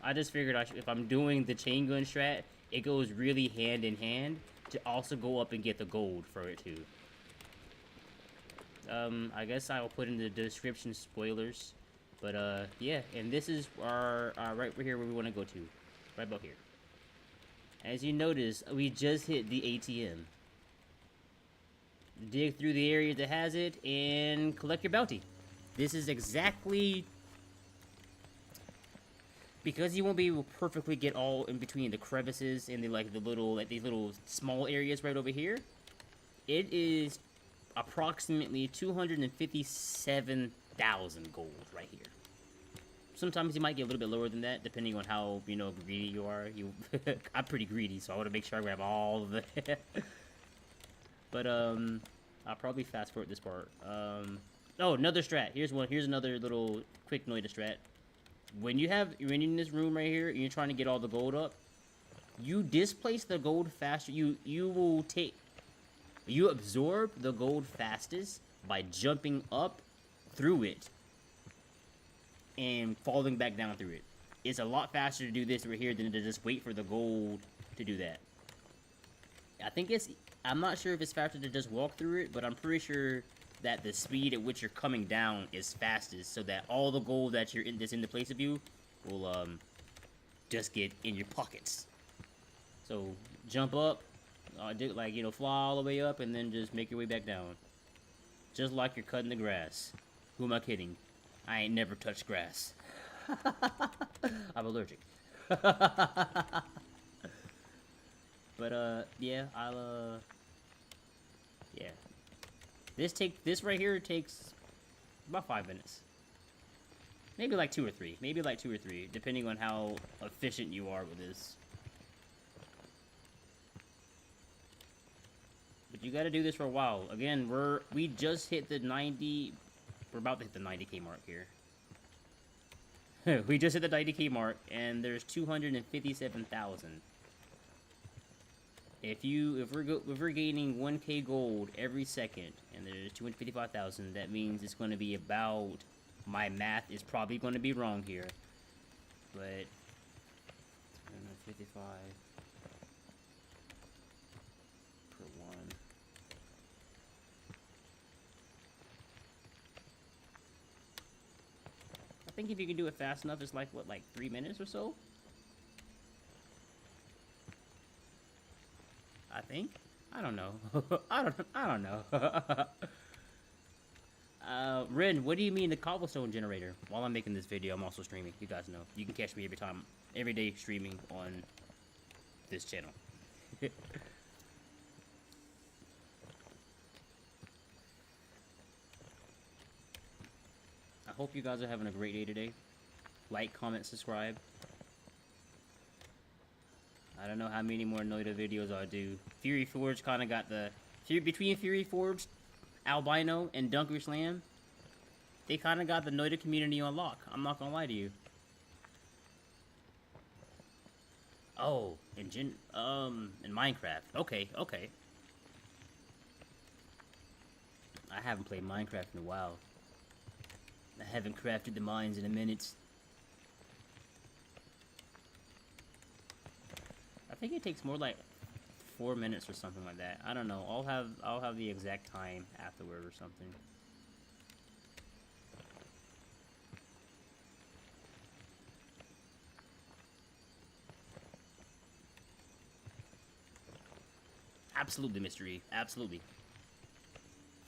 I just figured if I'm doing the chain gun strat, it goes really hand in hand to also go up and get the gold for it too. I guess I will put in the description spoilers, but yeah, and this is our right here where we want to go to, right about here. As you notice, we just hit the ATM. Dig through the area that has it and collect your bounty. This is exactly... Because you won't be able to perfectly get all in between the crevices and these little small areas right over here. It is approximately 257,000 gold right here. Sometimes you might get a little bit lower than that, depending on how, greedy you are. I'm pretty greedy, so I want to make sure I grab all of it. But, I'll probably fast forward this part. Oh, another strat. Here's another little quick Noita strat. When you're in this room right here, and you're trying to get all the gold up, you displace the gold faster. You absorb the gold fastest by jumping up through it and falling back down through it. It's a lot faster to do this right here than to just wait for the gold to do that. I'm not sure if it's faster to just walk through it, but I'm pretty sure that the speed at which you're coming down is fastest, so that all the gold that's in the place of you will just get in your pockets. So jump up, fly all the way up, and then just make your way back down, just like you're cutting the grass. Who am I kidding? I ain't never touched grass. I'm allergic. But yeah, yeah. This right here takes about 5 minutes. Maybe like 2 or 3. Maybe like 2 or 3, depending on how efficient you are with this. But you gotta do this for a while. Again, we just hit the 90... We're about to hit the 90k mark here. We just hit the 90k mark, and there's 257,000. If we're gaining 1k gold every second, and there's 255,000, that means it's going to be about... My math is probably going to be wrong here, but 255 per 1. I think if you can do it fast enough, it's like 3 minutes or so. I think. I don't know. I don't know. Ren, what do you mean the cobblestone generator? While I'm making this video, I'm also streaming. You guys know. You can catch me every day streaming on this channel. I hope you guys are having a great day today. Like, comment, subscribe. I don't know how many more Noita videos I'll do. Fury Forge kind of got between Fury Forge, Albino, and Dunker Slam, they kind of got the Noita community on lock. I'm not gonna lie to you. Oh, in Minecraft. Okay. I haven't played Minecraft in a while. I haven't crafted the mines in a minute. I think it takes more like 4 minutes or something like that. I don't know. I'll have the exact time afterward or something. Absolutely mystery. Absolutely.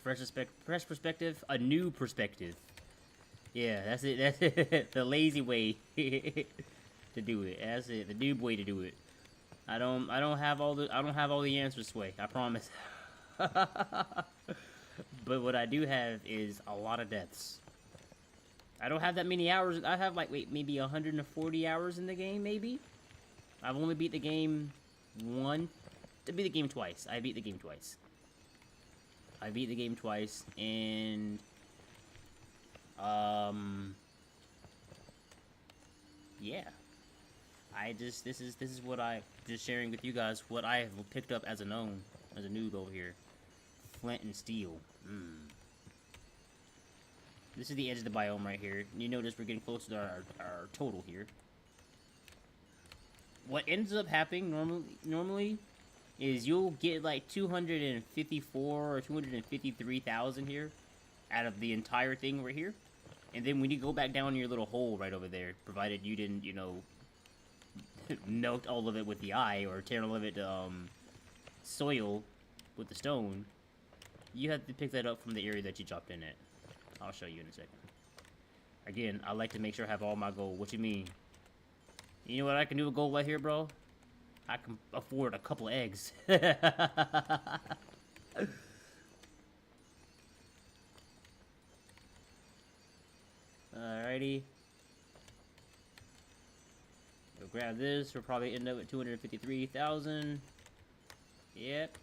Fresh perspective. A new perspective. Yeah, that's it. That's it. The lazy way to do it. That's it. The noob way to do it. I don't have all the answers, Sway. I promise. But what I do have is a lot of deaths. I don't have that many hours. I have like maybe 140 hours in the game, maybe. I've only beat the game I beat the game twice. I beat the game twice. And yeah. This is what I just sharing with you guys what I have picked up as a noob over here. Flint and steel. This is the edge of the biome right here. You notice we're getting close to our total here. What ends up happening normally is you'll get like 254 or 253,000 here out of the entire thing right here. And then when you go back down your little hole right over there, provided you didn't, you know, melt all of it with the eye or tear all of it soil with the stone, you have to pick that up from the area that you dropped in at. I'll show you in a second. Again, I like to make sure I have all my gold. What you mean? You know what I can do with gold right here, bro? I can afford a couple eggs. Alrighty. We'll grab this. We'll probably end up at 253,000. Yep.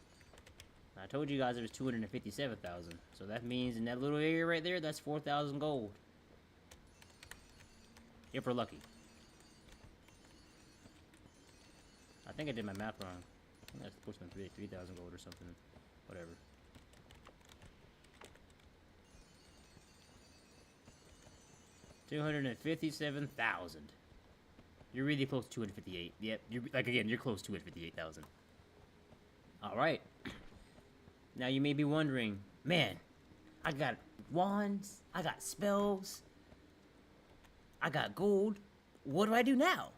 I told you guys it was 257,000. So that means in that little area right there, that's 4,000 gold. If we're lucky. I think I did my math wrong. I think that's supposed to be 3,000 gold or something. Whatever. $257,000. You're really close to 258. Yep. You're close to 258,000. All right. Now you may be wondering, man, I got wands, I got spells, I got gold. What do I do now?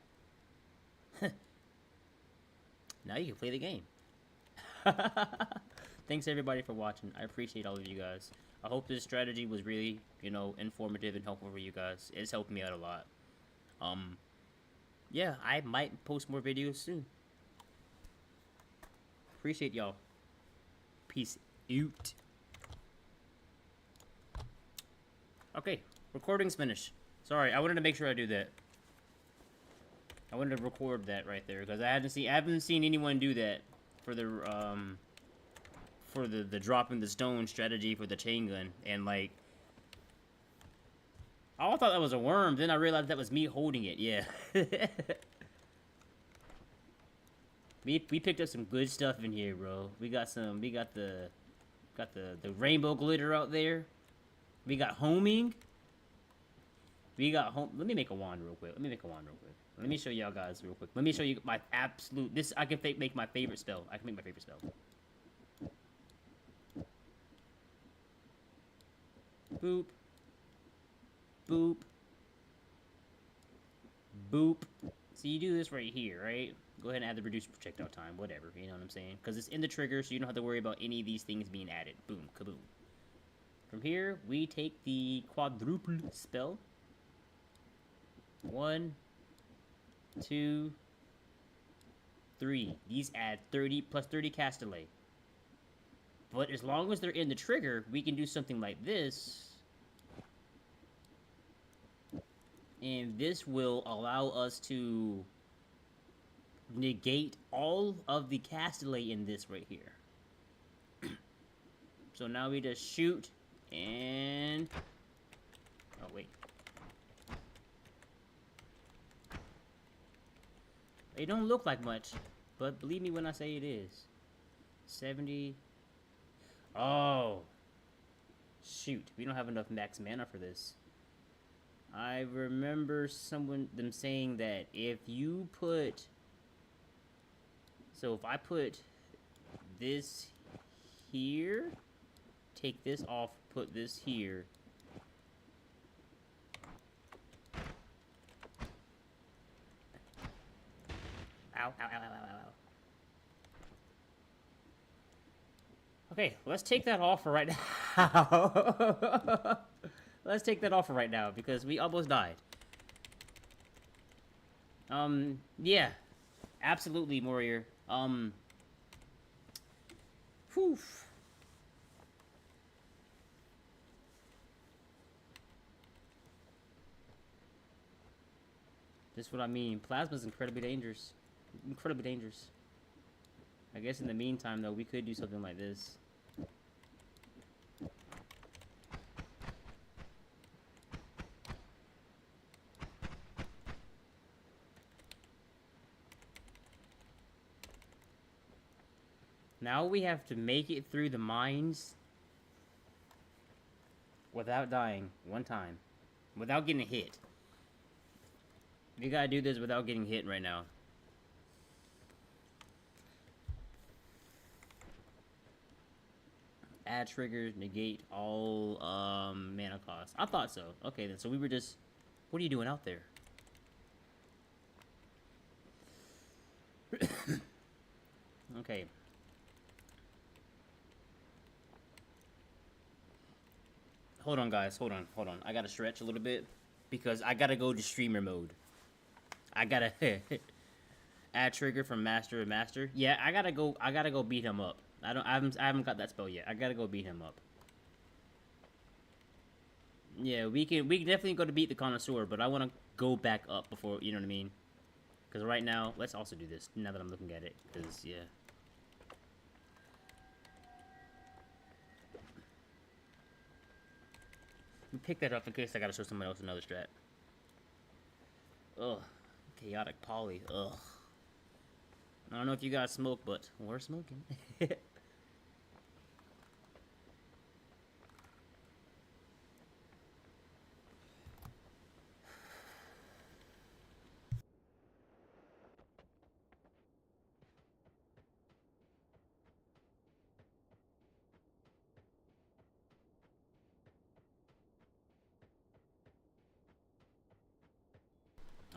Now you can play the game. Thanks everybody for watching. I appreciate all of you guys. I hope this strategy was really, you know, informative and helpful for you guys. It's helped me out a lot. Yeah, I might post more videos soon. Appreciate y'all. Peace out. Okay, recording's finished. Sorry, I wanted to make sure I do that. I wanted to record that right there because I haven't seen anyone do that for the dropping the stone strategy for the chain gun. And like, I thought that was a worm, then I realized that was me holding it. Yeah. We picked up some good stuff in here, bro. We got the rainbow glitter out there. We got homing. Let me make a wand real quick. Let me show y'all guys real quick. Let me show you my absolute. I can make my favorite spell. I can make my favorite spell. Boop. Boop. Boop. So you do this right here, right? Go ahead and add the reduced projectile time, whatever, you know what I'm saying? Because it's in the trigger, so you don't have to worry about any of these things being added. Boom, kaboom. From here, we take the quadruple spell. 1, 2, 3. These add 30 plus 30 cast delay. But as long as they're in the trigger, we can do something like this. And this will allow us to negate all of the cast delay in this right here. So now we just shoot and... Oh, wait. It don't look like much, but believe me when I say it is. 70... Oh! Shoot, we don't have enough max mana for this. I remember them saying that if you put... So if I put this here. Take this off, put this here. Ow, ow, ow, ow, ow, ow. Okay, let's take that off for right now. Let's take that off for right now, because we almost died. Yeah. Absolutely, Warrior. Whew. This is what I mean. Plasma's incredibly dangerous. Incredibly dangerous. I guess in the meantime, though, we could do something like this. Now we have to make it through the mines without dying one time. Without getting hit. We gotta do this without getting hit right now. Add triggers, negate all mana costs. I thought so. Okay then, so we were just... What are you doing out there? Okay. Hold on, guys. Hold on. I gotta stretch a little bit because I gotta go to streamer mode. I gotta add trigger from master to master. Yeah, I gotta go beat him up. I haven't got that spell yet. I gotta go beat him up. Yeah, we can definitely go to beat the connoisseur, but I want to go back up before, you know what I mean? Because right now, let's also do this now that I'm looking at it. Because yeah. Pick that up in case I gotta show someone else another strat. Ugh. Chaotic poly. Ugh. I don't know if you guys smoke, but we're smoking.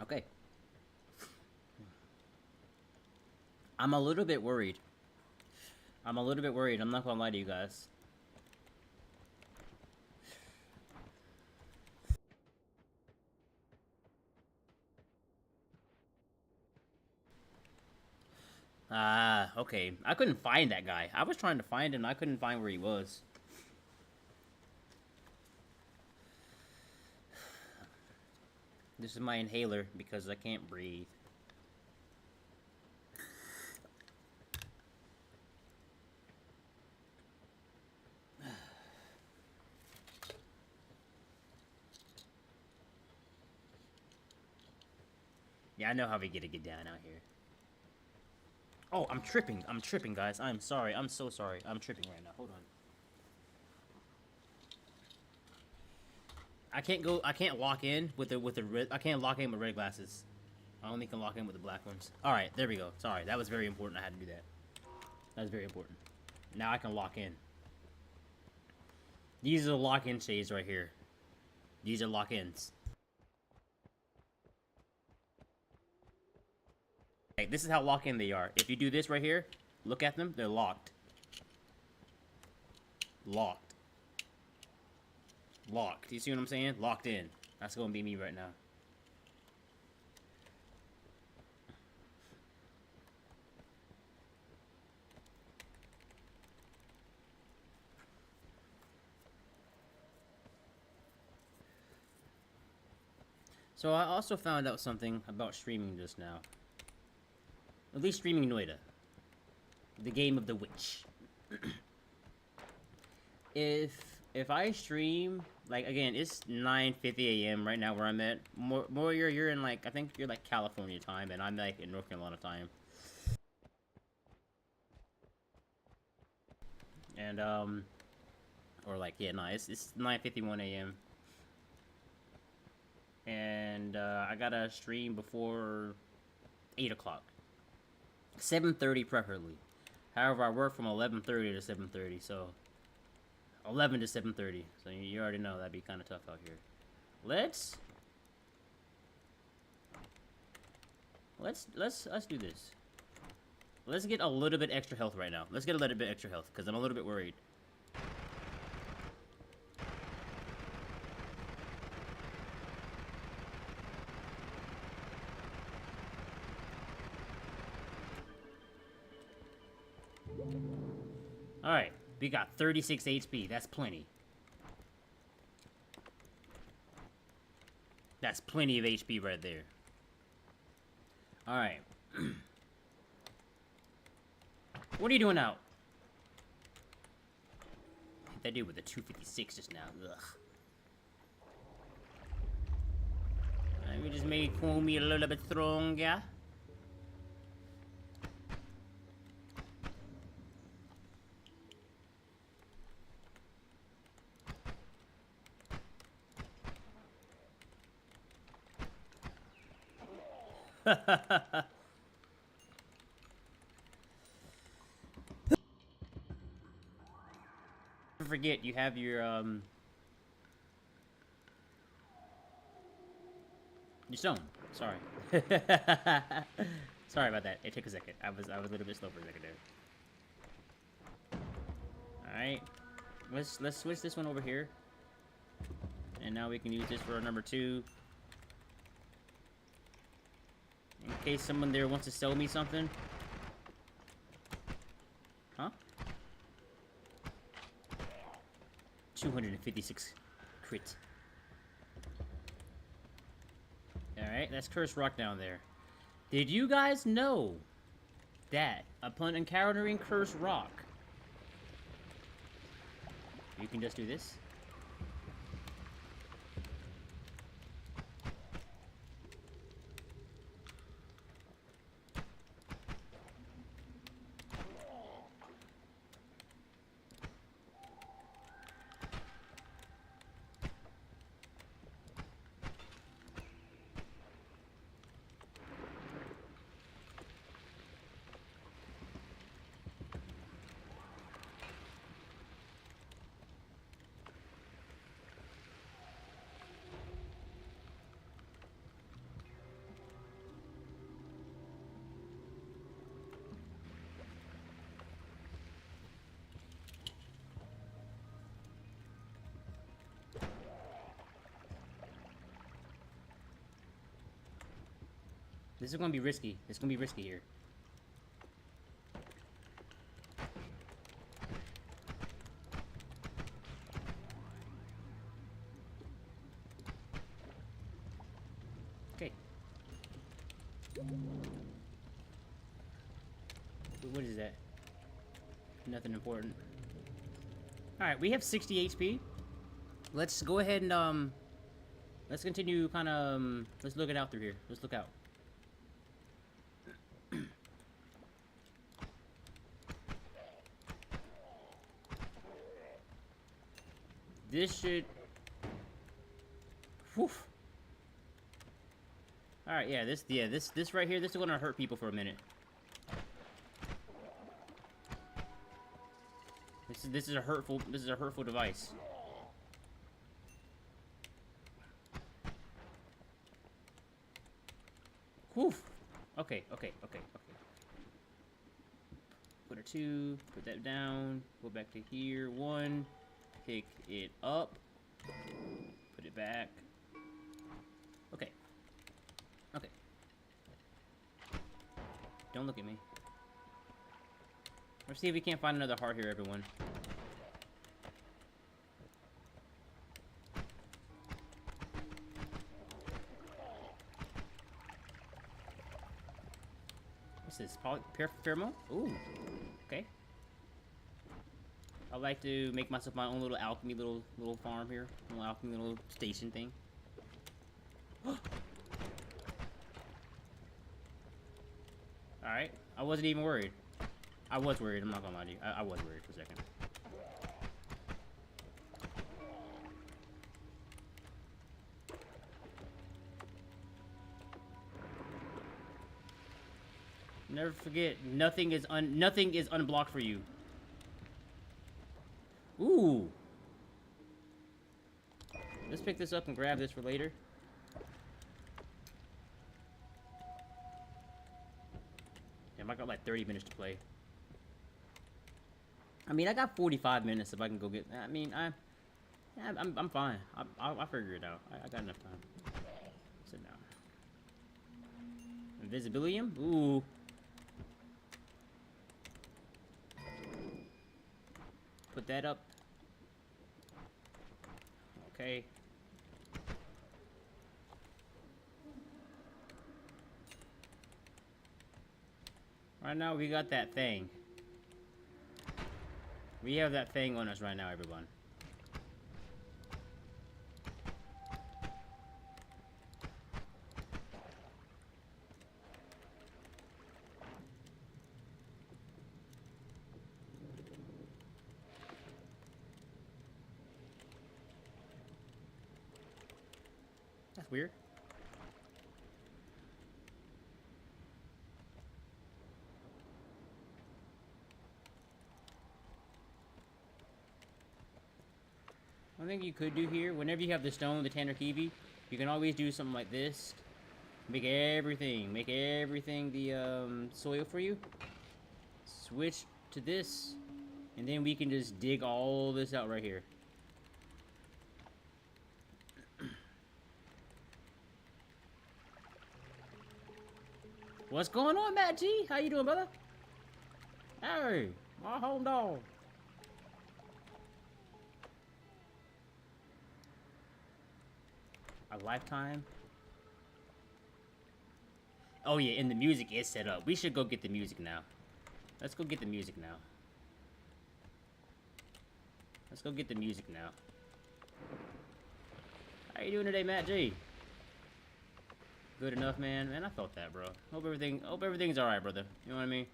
Okay. I'm a little bit worried. I'm not gonna lie to you guys. Ah, okay. I couldn't find that guy. I was trying to find him. I couldn't find where he was. This is my inhaler because I can't breathe. Yeah, I know how we get down out here. Oh, I'm tripping, guys. I'm sorry. I'm so sorry. I'm tripping right now. Hold on. I can't lock in with the red. I can't lock in with red glasses. I only can lock in with the black ones. All right, there we go. Sorry, that was very important. I had to do that. That was very important. Now I can lock in. These are the lock-in shades right here. These are lock-ins. Okay, this is how lock-in they are. If you do this right here, look at them. They're locked. Locked. Locked. Do you see what I'm saying? Locked in. That's gonna be me right now. So I also found out something about streaming just now. At least streaming Noita. The game of the witch. If I stream, like, again, it's 9:50 a.m. right now where I'm at. More you're in, like, I think you're, like, California time, and I'm, like, in North Carolina time. And, or, like, yeah, no, it's 9:51 a.m. And, I gotta stream before 8 o'clock. 7:30 preferably. However, I work from 11:30 to 7:30, so 11 to 7:30. So you already know that'd be kind of tough out here. Let's do this. Let's get a little bit extra health right now. Let's get a little bit extra health because I'm a little bit worried. Alright, we got 36 HP. That's plenty. That's plenty of HP right there. Alright. What are you doing out? Hit that dude with a 256 just now. Ugh. Let me just make Kwame a little bit stronger. Don't forget you have your stone. Sorry. Sorry about that. It took a second. I was a little bit slow for a second there. Alright. Let's switch this one over here. And now we can use this for our number 2. In case someone there wants to sell me something. Huh? 256 crit. Alright, that's Cursed Rock down there. Did you guys know that upon encountering Cursed Rock, you can just do this? This is gonna be risky. It's gonna be risky here. Okay. What is that? Nothing important. Alright, we have 60 HP. Let's go ahead and, let's continue kind of, let's look it out through here. Let's look out. This should... Whew. Alright, yeah, this right here, this is gonna hurt people for a minute. This is a hurtful device. Whew. Okay. Put a 2, put that down, go back to here, 1, pick it up, put it back. Okay. Don't look at me. Let's see if we can't find another heart here, everyone. What's this? Pheromone? Ooh. Okay. I like to make myself my own little alchemy, little farm here, little alchemy, little station thing. All right. I wasn't even worried. I was worried. I'm not gonna lie to you. I was worried for a second. Never forget, nothing is unblocked for you. Ooh. Let's pick this up and grab this for later. Damn, I got like 30 minutes to play. I mean, I got 45 minutes if I can go get. I mean, I'm fine. I'll figure it out. I got enough time. Sit down. Invisibilium? Ooh. Put that up. Okay. Right now, we got that thing. We have that thing on us right now, everyone. That's weird. One thing you could do here, whenever you have the stone, the Tanner Kiwi, you can always do something like this. Make everything the soil for you. Switch to this, and then we can just dig all this out right here. What's going on, Matt G? How you doing, brother? Hey, my home dog. A lifetime. Oh yeah, and the music is set up. We should go get the music now. Let's go get the music now. Let's go get the music now. How you doing today, Matt G? Good enough, man. Man, I felt that, bro. Hope everything's alright, brother. You know what I mean?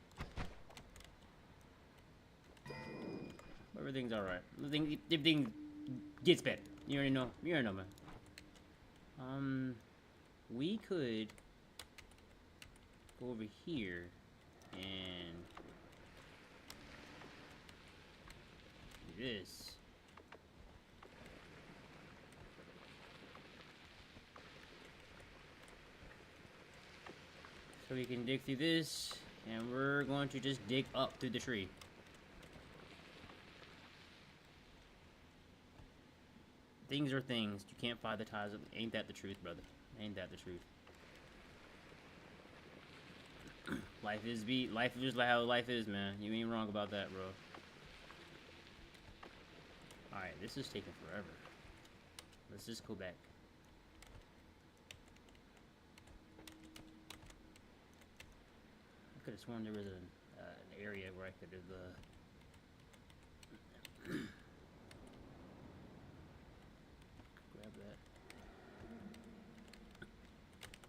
Everything's alright. Everything gets better. You already know. You already know, man. We could go over here and do this. So we can dig through this, and we're going to just dig up through the tree. Things are things. You can't fight the ties. Ain't that the truth, brother? Ain't that the truth? Life is just like how life is, man. You ain't wrong about that, bro. Alright, this is taking forever. Let's just go back. I could have sworn there was an area where I could have grab that.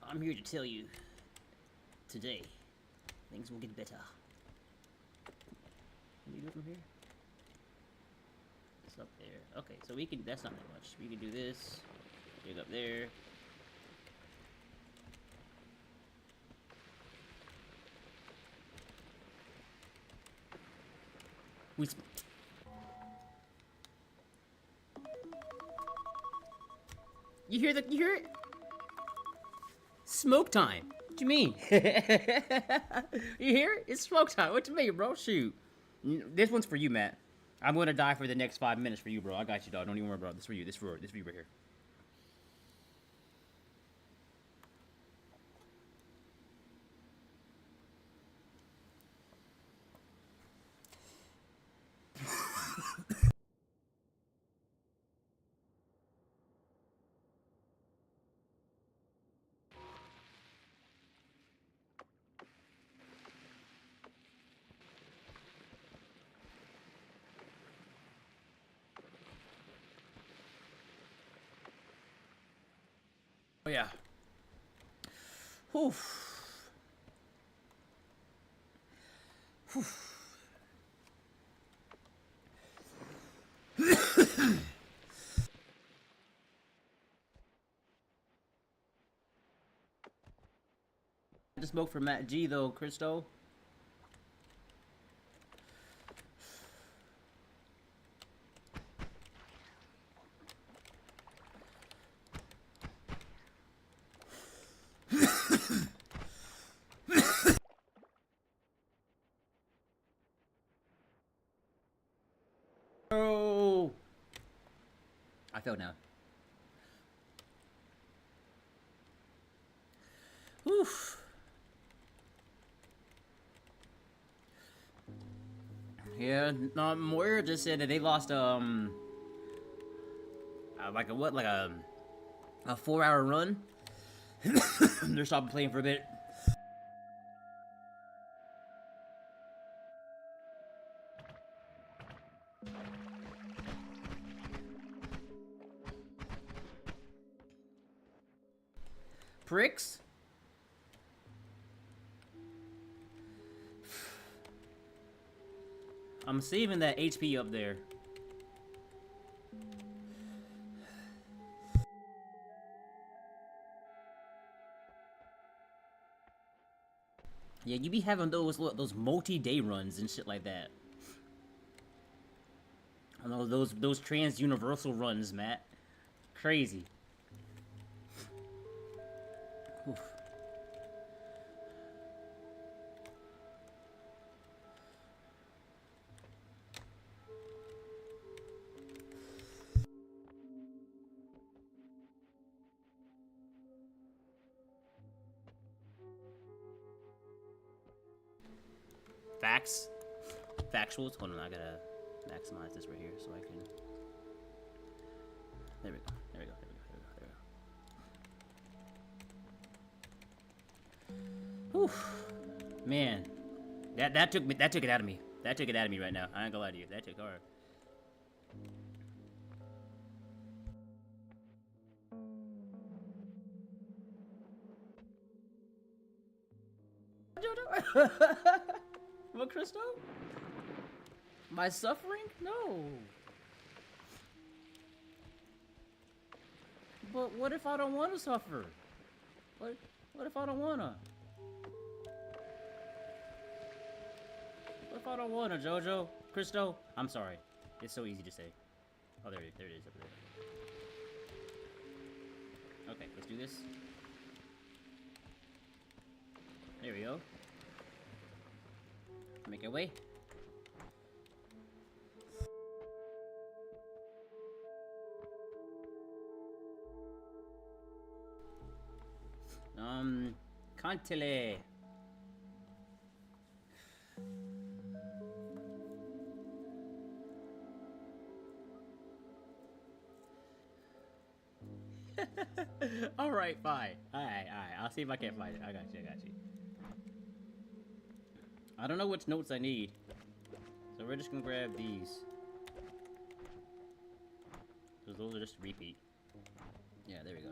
I'm here to tell you, today, things will get better. Can you do it from here? It's up there. Okay, so we can, that's not that much. We can do this, dig up there. You hear it? Smoke time. What you mean? You hear it? It's smoke time. What you mean, bro? Shoot. This one's for you, Matt. I'm gonna die for the next 5 minutes for you, bro. I got you, dog. Don't even worry about it. This for you. This for you right here. Oh yeah. Whew. Whew. The smoke for Matt G though, Christo. fell down. Whew. Yeah, no, Moira just said that they lost like a 4-hour run. They're stopping playing for a bit. Pricks. I'm saving that HP up there. Yeah, you be having those multi-day runs and shit like that. I know those trans-universal runs, Matt. Crazy. Oof. Facts. Factuals. Hold on, I gotta maximize this right here so I can. There we go. There we go. There we go. There we go. Whew. Man, that took it out of me. That took it out of me right now. I ain't gonna lie to you. That took hard. What, Crystal? My suffering? No. But what if I don't want to suffer? What if I don't wanna? What if I don't wanna, Jojo? Crystal? I'm sorry. It's so easy to say. Oh, there it is up there. Okay, let's do this. There we go. Make our way. Cantele. Alright, fine. Alright. I'll see if I can't find it. I got you. I don't know which notes I need. So we're just gonna grab these. Because those are just repeat. Yeah, there we go.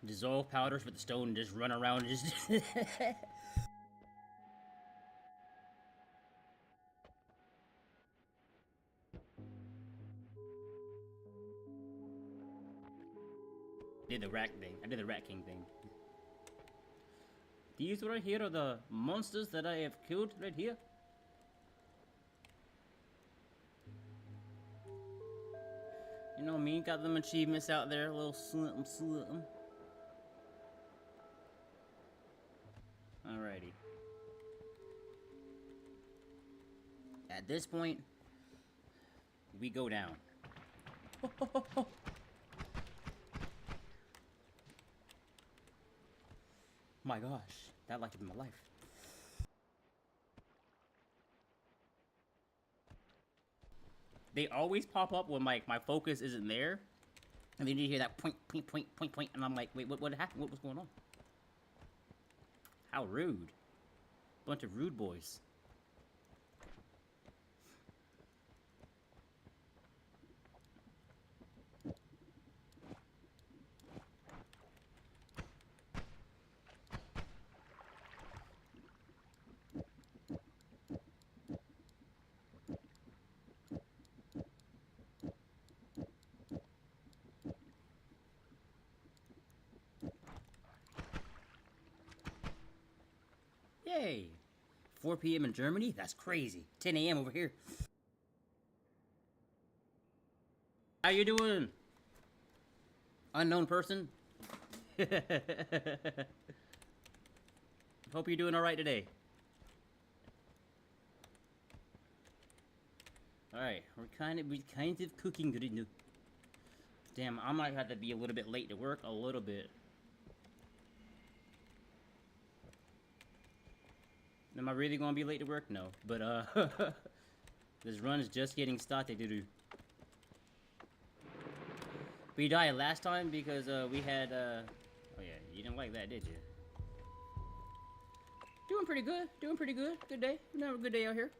Dissolve powders with the stone and just run around and just... did the rat thing. I did the Rat King thing. These right here are the monsters that I have killed right here. You know me, got them achievements out there, a little something. Alrighty. At this point, we go down. My gosh, that like to be my life. They always pop up when my focus isn't there. And then you hear that point, and I'm like, wait, what happened? What was going on? How rude. Bunch of rude boys. Yay! 4 p.m. in Germany? That's crazy. 10 a.m. over here. How you doing? Unknown person? Hope you're doing alright today. Alright, we're kind of cooking good enough. Damn, I might have to be a little bit late to work, a little bit. Am I really gonna be late to work? No, but this run is just getting started, dude. We died last time because we had oh yeah, you didn't like that, did you? Doing pretty good. Doing pretty good. Good day. We're having a good day out here.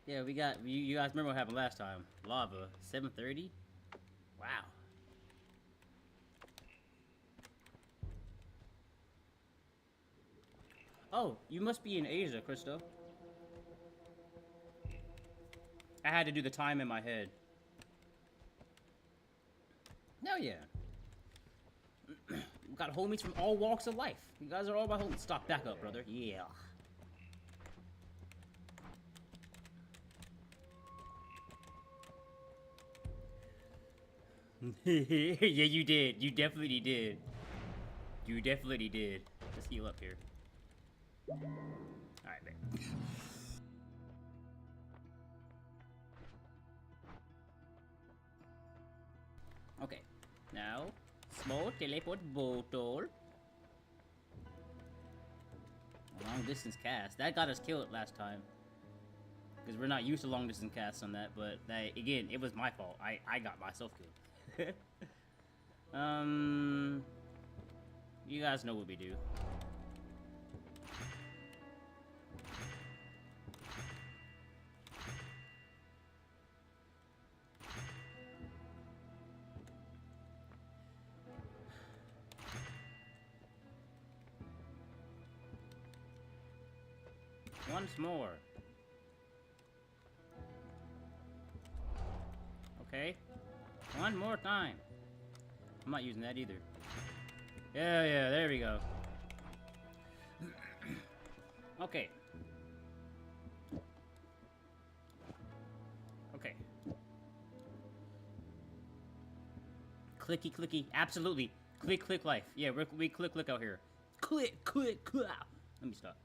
Yeah, we got... You guys remember what happened last time. Lava. 7:30? Wow. Oh, you must be in Asia, Christo. I had to do the time in my head. Hell yeah. We got homies from all walks of life. You guys are all my homies. Stop, back up, brother. Yeah. Yeah, you did. You definitely did. You definitely did. Let's heal up here. Alright, man. Okay. Now, small teleport bottle. Long distance cast. That got us killed last time. Because we're not used to long distance casts on that, but that, again, it was my fault. I got myself killed. You guys know what we do. Once more. Okay. One more time. I'm not using that either. Yeah, there we go. Okay. Okay. Clicky, clicky. Absolutely. Click, click life. Yeah, we click, click out here. Click, click, click. Let me stop.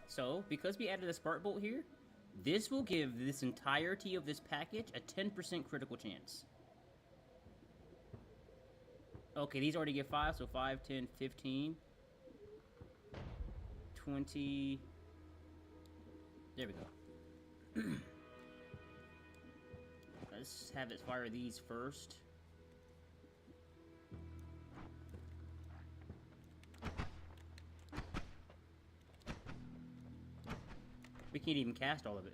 So, because we added a spark bolt here, this will give this entirety of this package a 10% critical chance. Okay, these already get 5, so 5, 10, 15, 20... There we go. Let's have it fire these first. We can't even cast all of it.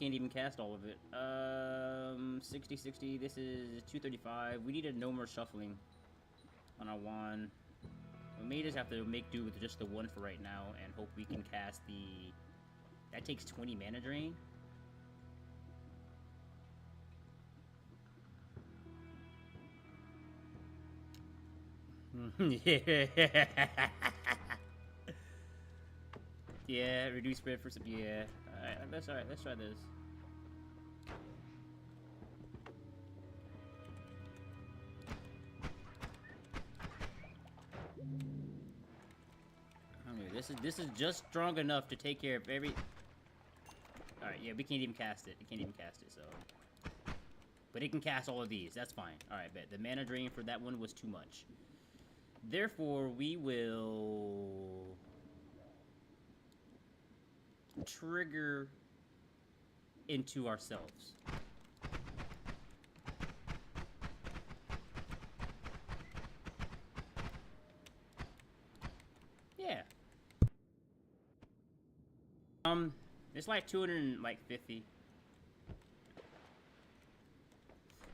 Can't even cast all of it. 60, 60, this is 235. We needed no more shuffling on our wand. We may just have to make do with just the one for right now and hope we can cast the... That takes 20 mana drain. Yeah, reduce spread for some... Yeah. Alright, let's try this. Okay, this is just strong enough to take care of every... Alright, yeah, we can't even cast it. It can't even cast it, so... But it can cast all of these. That's fine. Alright, bet. The mana drain for that one was too much. Therefore, we will... trigger into ourselves. Yeah. It's like 250.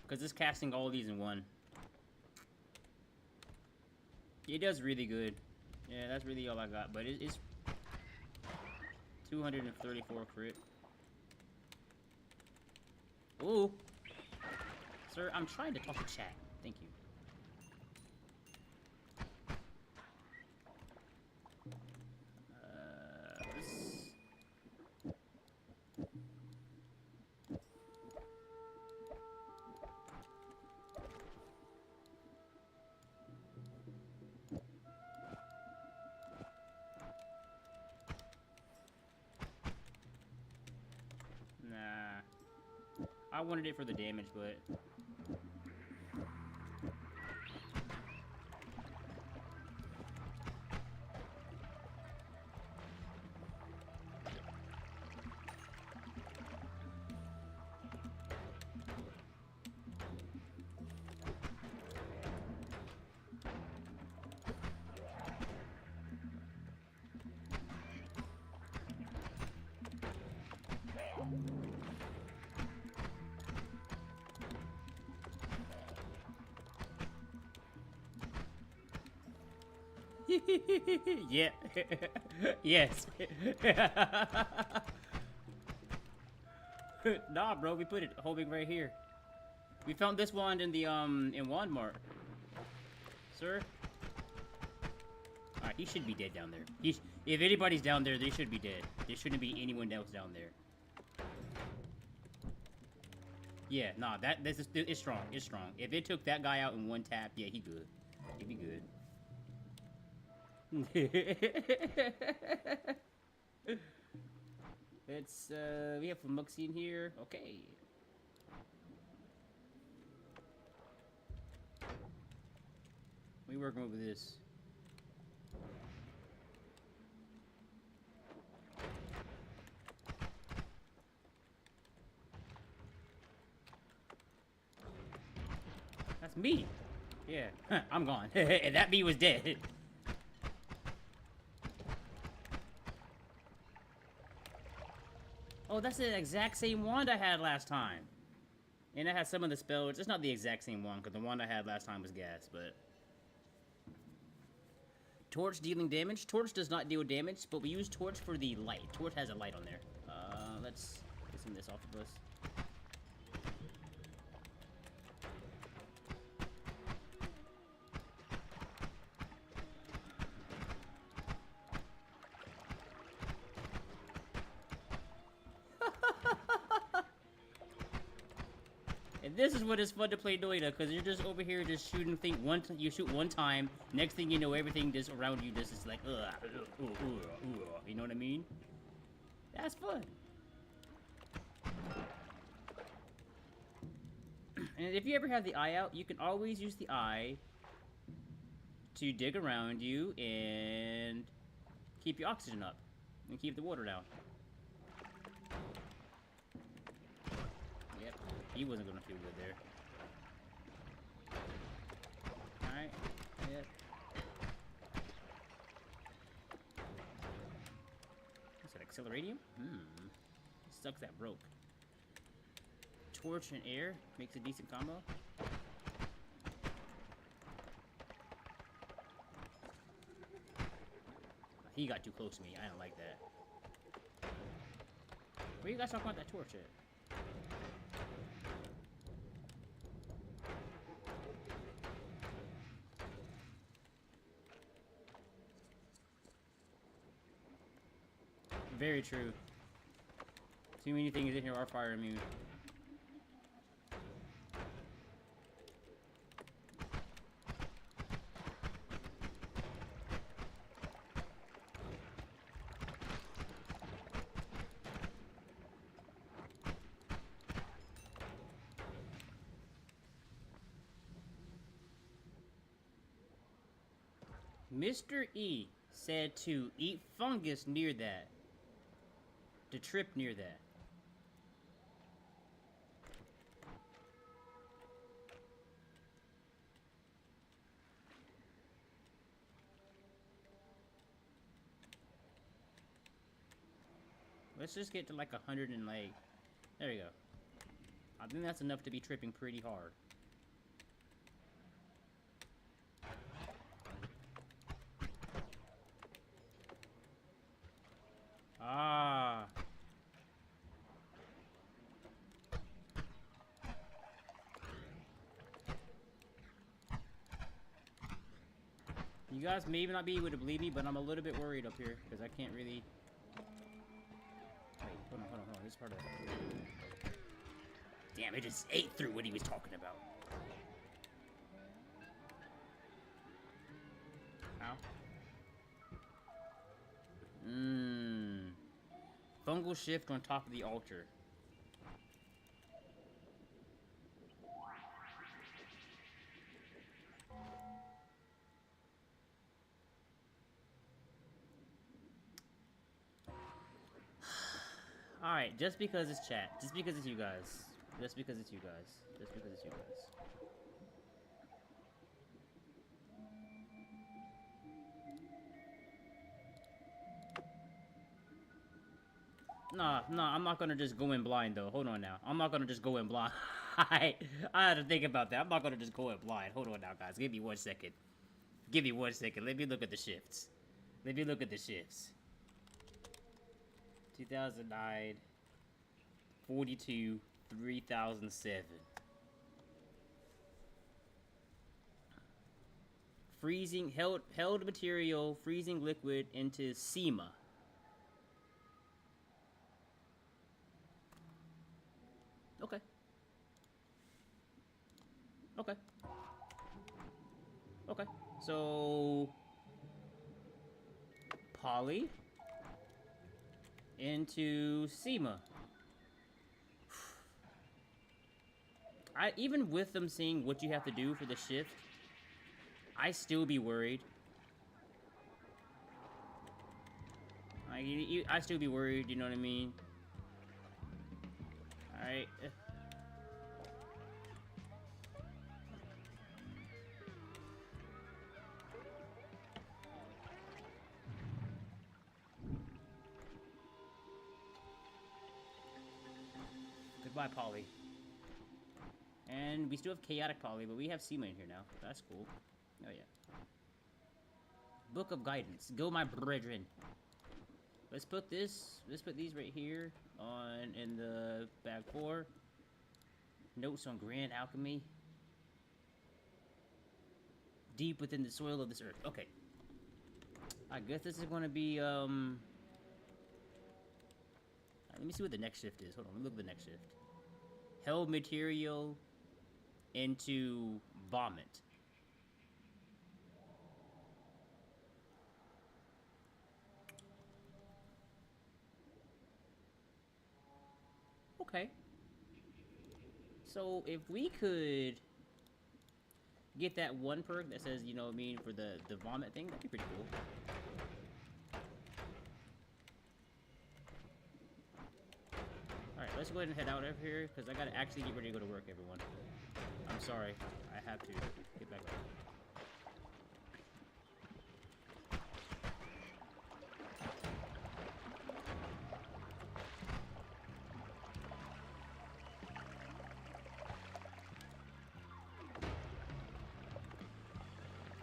Because it's casting all these in one. It does really good. Yeah, that's really all I got. But it's 234 crit. Ooh. Sir, I'm trying to talk to chat. Thank you. Nah. I wanted it for the damage, but... yeah. Yes. Nah, bro, we put it homing right here. We found this wand in the in Wand Mart. Sir? Alright, he should be dead down there. If anybody's down there, they should be dead. There shouldn't be anyone else down there. Yeah, nah, it's strong. It's strong. If it took that guy out in one tap, yeah, he good. He'd be good. It's we have Flamuxy in here. Okay. We working with this. That's me. Yeah, I'm gone. That bee was dead. Oh, that's the exact same wand I had last time. And I had some of the spells. It's not the exact same one, because the one I had last time was gas, but... Torch dealing damage. Torch does not deal damage, but we use Torch for the light. Torch has a light on there. Let's get some of this off of us. And this is what is fun to play Noita, because you're just over here just shooting things you shoot one time, next thing you know, everything just around you just is like, you know what I mean? That's fun. And if you ever have the eye out, you can always use the eye to dig around you and keep your oxygen up and keep the water down. Yep, he wasn't gonna feel good there. Alright, yep. What's that, acceleratium? Sucks that broke. Torch and air makes a decent combo. He got too close to me. I don't like that. Where you guys talking about that torch at? Very true. Too many things in here are fire immune. Mr. E said to eat fungus near that. To trip near that. Let's just get to like 100 and like... There we go. I think that's enough to be tripping pretty hard. Ah. You guys may not be able to believe me, but I'm a little bit worried up here, because I can't really... Wait, hold on. This part of it. Damn, it just ate through what he was talking about. Ow. Fungal shift on top of the altar. Alright, just because it's chat. Just because it's you guys. Just because it's you guys. Just because it's you guys. Nah, I'm not gonna just go in blind, though. Hold on now. I'm not gonna just go in blind. I had to think about that. I'm not gonna just go in blind. Hold on now, guys. Give me 1 second. Give me 1 second. Let me look at the shifts. Let me look at the shifts. 2009, 42, 3007. Freezing, held material, freezing liquid into SEMA. Okay. Okay. Okay. So... Poly... into SEMA. Even with them saying what you have to do for the shift, I still be worried. I still be worried, you know what I mean? Alright. Goodbye, Polly. And we still have Chaotic Polly, but we have SEMA in here now. That's cool. Oh, yeah. Book of Guidance. Go, my brethren. Let's put these right here in the bag 4. Notes on Grand Alchemy. Deep within the soil of this earth. Okay. I guess this is going to be, let me see what the next shift is. Hold on, let me look at the next shift. Held material into vomit. Okay. So, if we could get that one perk that says, you know what I mean, for the vomit thing, that'd be pretty cool. Alright, let's go ahead and head out of here, because I gotta actually get ready to go to work, everyone. I'm sorry. I have to get back up.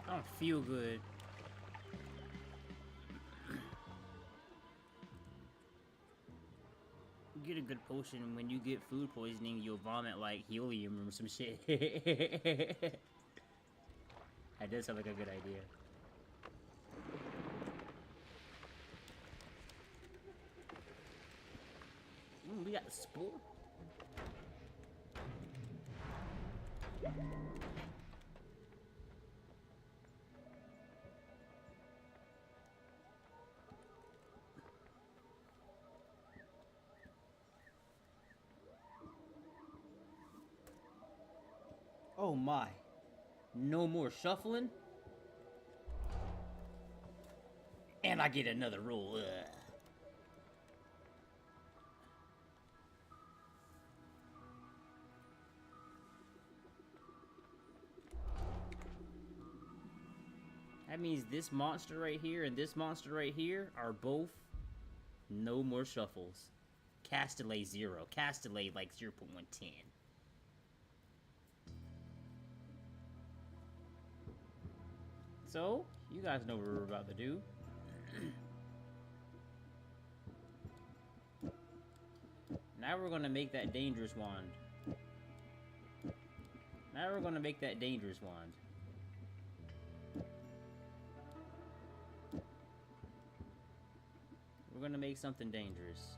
I don't feel good. Get a good potion. When you get food poisoning, you'll vomit like helium or some shit. That does sound like a good idea. Ooh, we got the spore. Oh my. No more shuffling? And I get another roll. Ugh. That means this monster right here and this monster right here are both no more shuffles. Castellet 0. Castellet like 0.110. So, you guys know what we're about to do. Now we're gonna make that dangerous wand. Now we're gonna make that dangerous wand. We're gonna make something dangerous.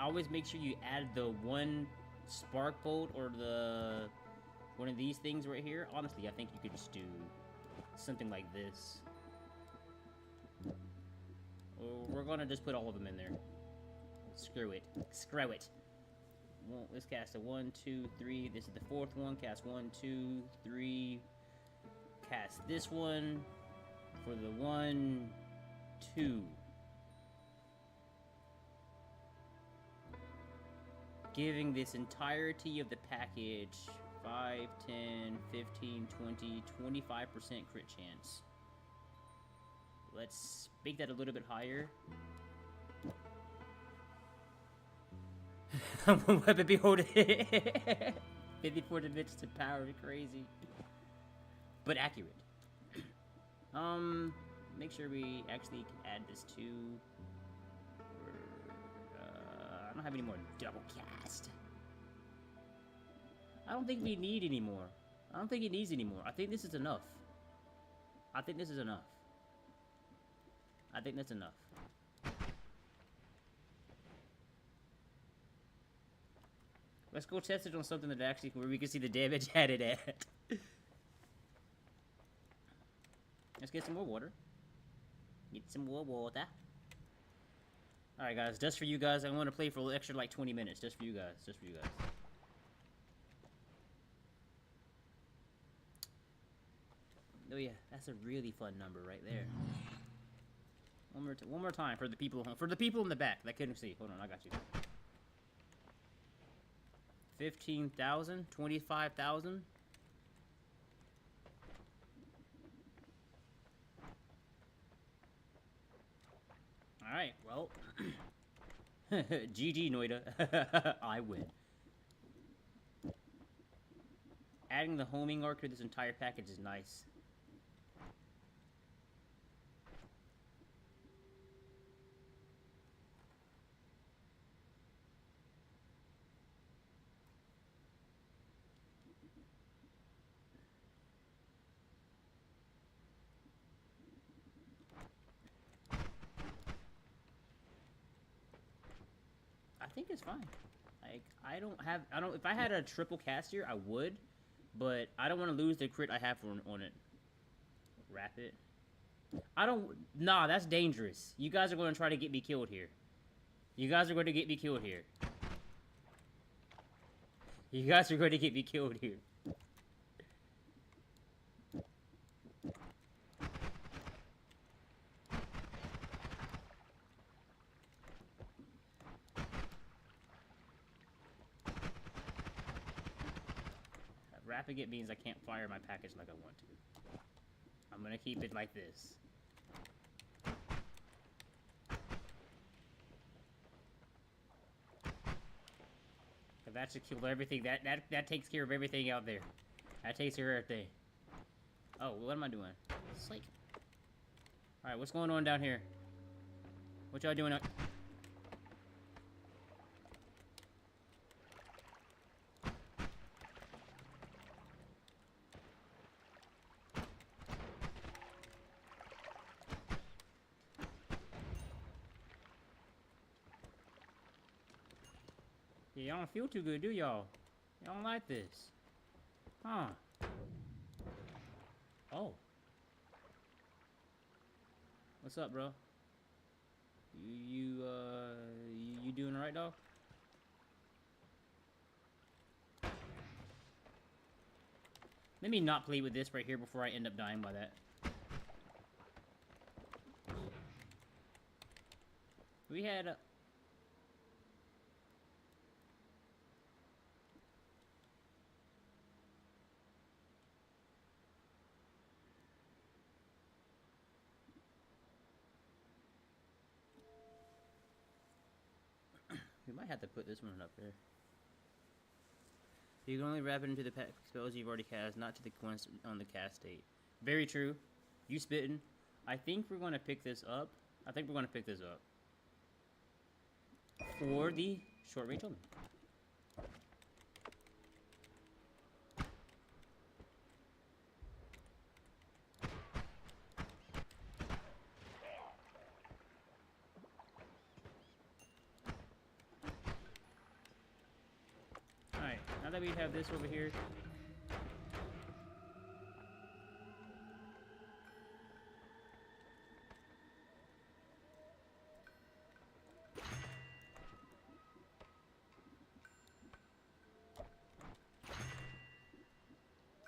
Always make sure you add the one spark bolt or the one of these things right here. Honestly, I think you could just do something like this. Or we're gonna just put all of them in there. Screw it. Screw it. Well, let's cast a 1, 2, 3. This is the fourth one. Cast 1, 2, 3. Cast this one for the 1, 2. Giving this entirety of the package 5, 10, 15, 20, 25% crit chance. Let's make that a little bit higher. Weapon behold. 54 dimensions of power, crazy. But accurate. Make sure we actually can add this to... I don't have any more double cast. I don't think we need any more. I don't think it needs any more. I think this is enough. I think this is enough. I think that's enough. Let's go test it on something that actually where we can see the damage added at. Let's get some more water. Get some more water. Alright guys, just for you guys. I want to play for an extra like 20 minutes. Just for you guys. Just for you guys. Oh yeah, that's a really fun number right there. One more time for the people in the back that couldn't see. Hold on, I got you. 15,000, 25,000. All right, well, GG Noita, I win. Adding the homing arc to this entire package is nice. I think it's fine. Like, if I had a triple cast here, I would, but I don't want to lose the crit I have on it. Wrap it. Nah, that's dangerous. You guys are going to try to get me killed here. You guys are going to get me killed here. You guys are going to get me killed here. Wrapping it means I can't fire my package like I want to. I'm gonna keep it like this. That should kill everything. That takes care of everything out there. That takes care of everything. Oh, what am I doing? It's like... Alright, what's going on down here? What y'all doing? Yeah, y'all don't feel too good, do y'all? Y'all don't like this. Huh. Oh. What's up, bro? You doing alright, dog? Let me not play with this right here before I end up dying by that. We had a... We might have to put this one up there. You can only wrap it into the spells you've already cast, not to the ones on the cast date. Very true. You spitting. I think we're going to pick this up. For the short range only. Now that we have this over here.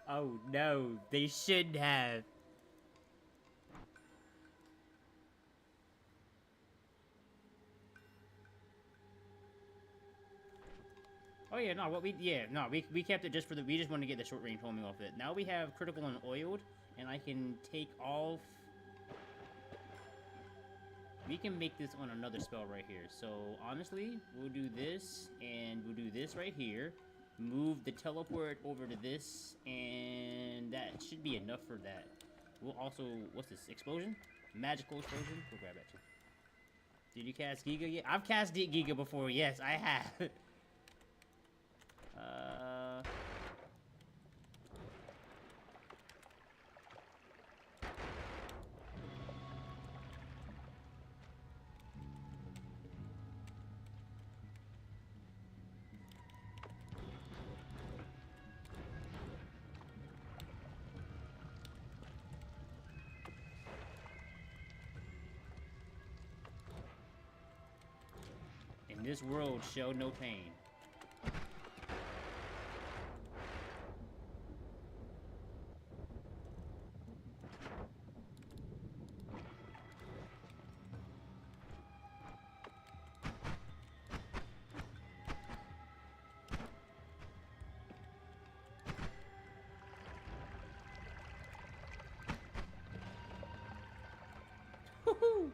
Oh no, they shouldn't have. Oh yeah, no, we kept it just for we just wanted to get the short range homing off it. Now we have critical and oiled, and I can take off. We can make this on another spell right here. So honestly, we'll do this, and we'll do this right here. Move the teleport over to this, and that should be enough for that. We'll also, what's this, explosion? Magical explosion? We'll grab that too. Did you cast Giga yet? I've cast Giga before, yes, I have. In this world, show no pain. Woohoo!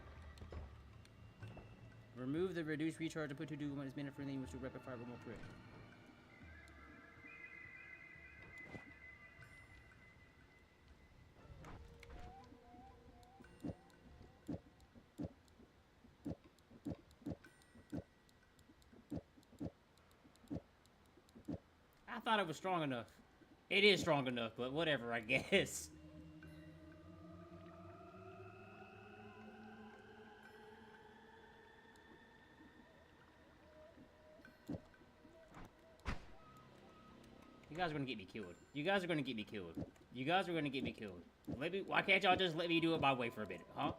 Remove the reduced recharge and put to do when it's minute for anything which will rapid fire remote crit. I thought it was strong enough. It is strong enough, but whatever, I guess. You guys are gonna get me killed. You guys are gonna get me killed. You guys are gonna get me killed. Why can't y'all just let me do it my way for a minute, huh?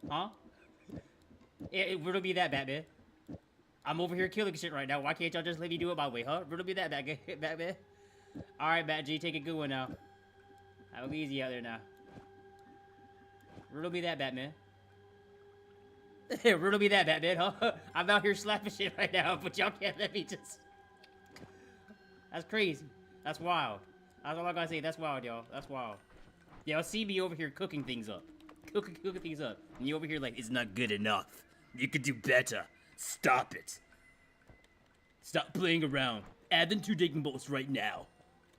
Huh? It would be that, Batman. I'm over here killing shit right now. Why can't y'all just let me do it my way, huh? Riddle be that, Batman. Alright, Bat G, take a good one now. Have it easy out there now. Riddle be that, Batman. Riddle be that, Batman, huh? I'm out here slapping shit right now, but y'all can't let me just... That's crazy. That's wild. That's all I gotta say. That's wild, y'all. That's wild. Y'all see me over here cooking things up. Cooking things up. And you over here like, it's not good enough. You could do better. Stop it. Stop playing around. Add them 2 digging bolts right now.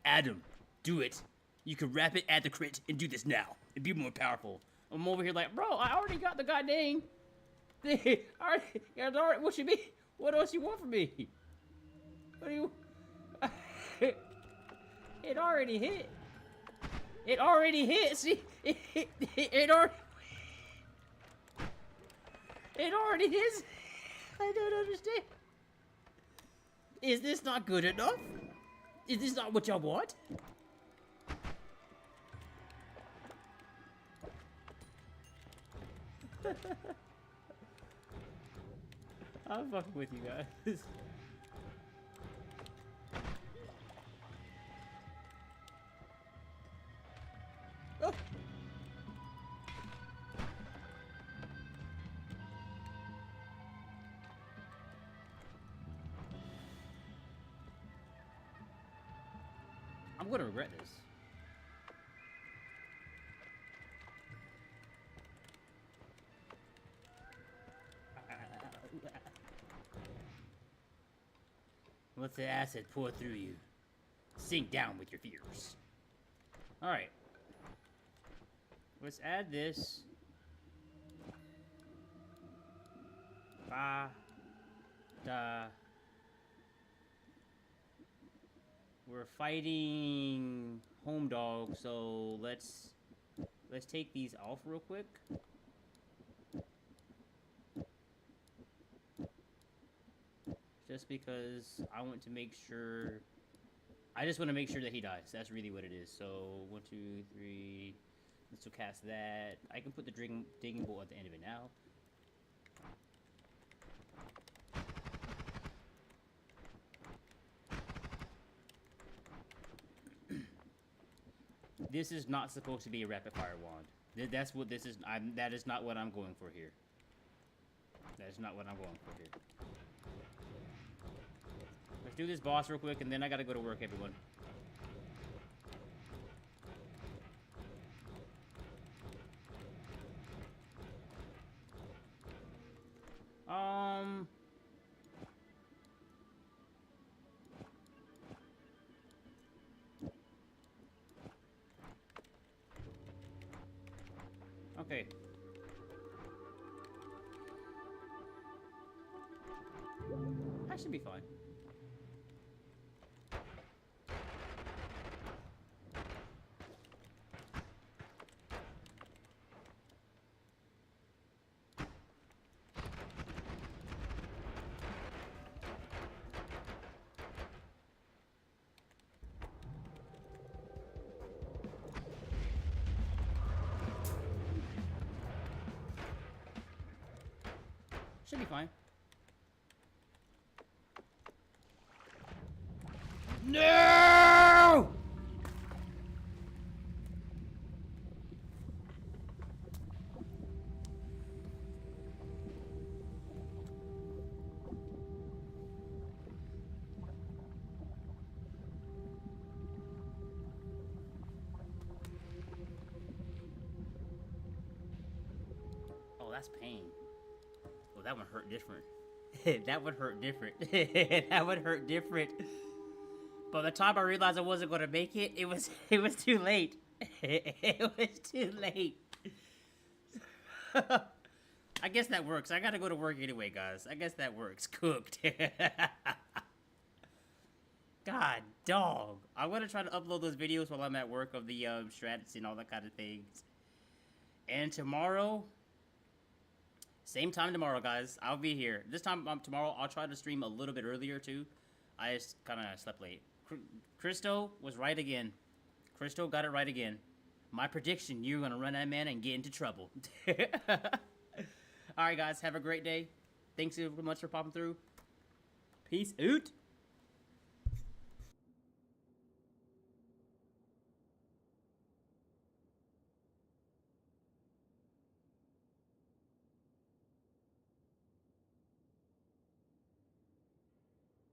Add them. Do it. You can wrap it, add the crit, and do this now. And be more powerful. I'm over here like, bro, I already got the goddamn thing. Alright, what you mean? What else you want from me? What do you... It already hit. It already hit. See, it already hits. I don't understand. Is this not good enough? Is this not what y'all want? I'm fucking with you guys. Oh. I'm gonna regret this. Let the acid pour through you. Sink down with your fears. Alright. Let's add this. Ba. Da. We're fighting Home Dog, so let's take these off real quick. Just because I want to make sure I just want to make sure that he dies. That's really what it is. So 1, 2, 3. Let's cast that. I can put the digging bolt at the end of it now. This is not supposed to be a rapid fire wand. That's what this is. That is not what I'm going for here. That is not what I'm going for here. Let's do this boss real quick, and then I gotta go to work, everyone. Okay. I should be fine. Should be fine. No! Oh, that's pain. Oh, that one hurt different. That would hurt different. That would hurt different. By the time I realized I wasn't gonna make it, it was too late. It was too late. I guess that works. I gotta go to work anyway, guys. I guess that works. Cooked. God, dog. I'm gonna try to upload those videos while I'm at work of the strats and all that kind of things. And tomorrow, same time tomorrow, guys. I'll be here. This time tomorrow, I'll try to stream a little bit earlier too. I just kind of slept late. Christo was right again. Christo got it right again. My prediction: you're gonna run that man and get into trouble. All right, guys. Have a great day. Thanks so much for popping through. Peace out.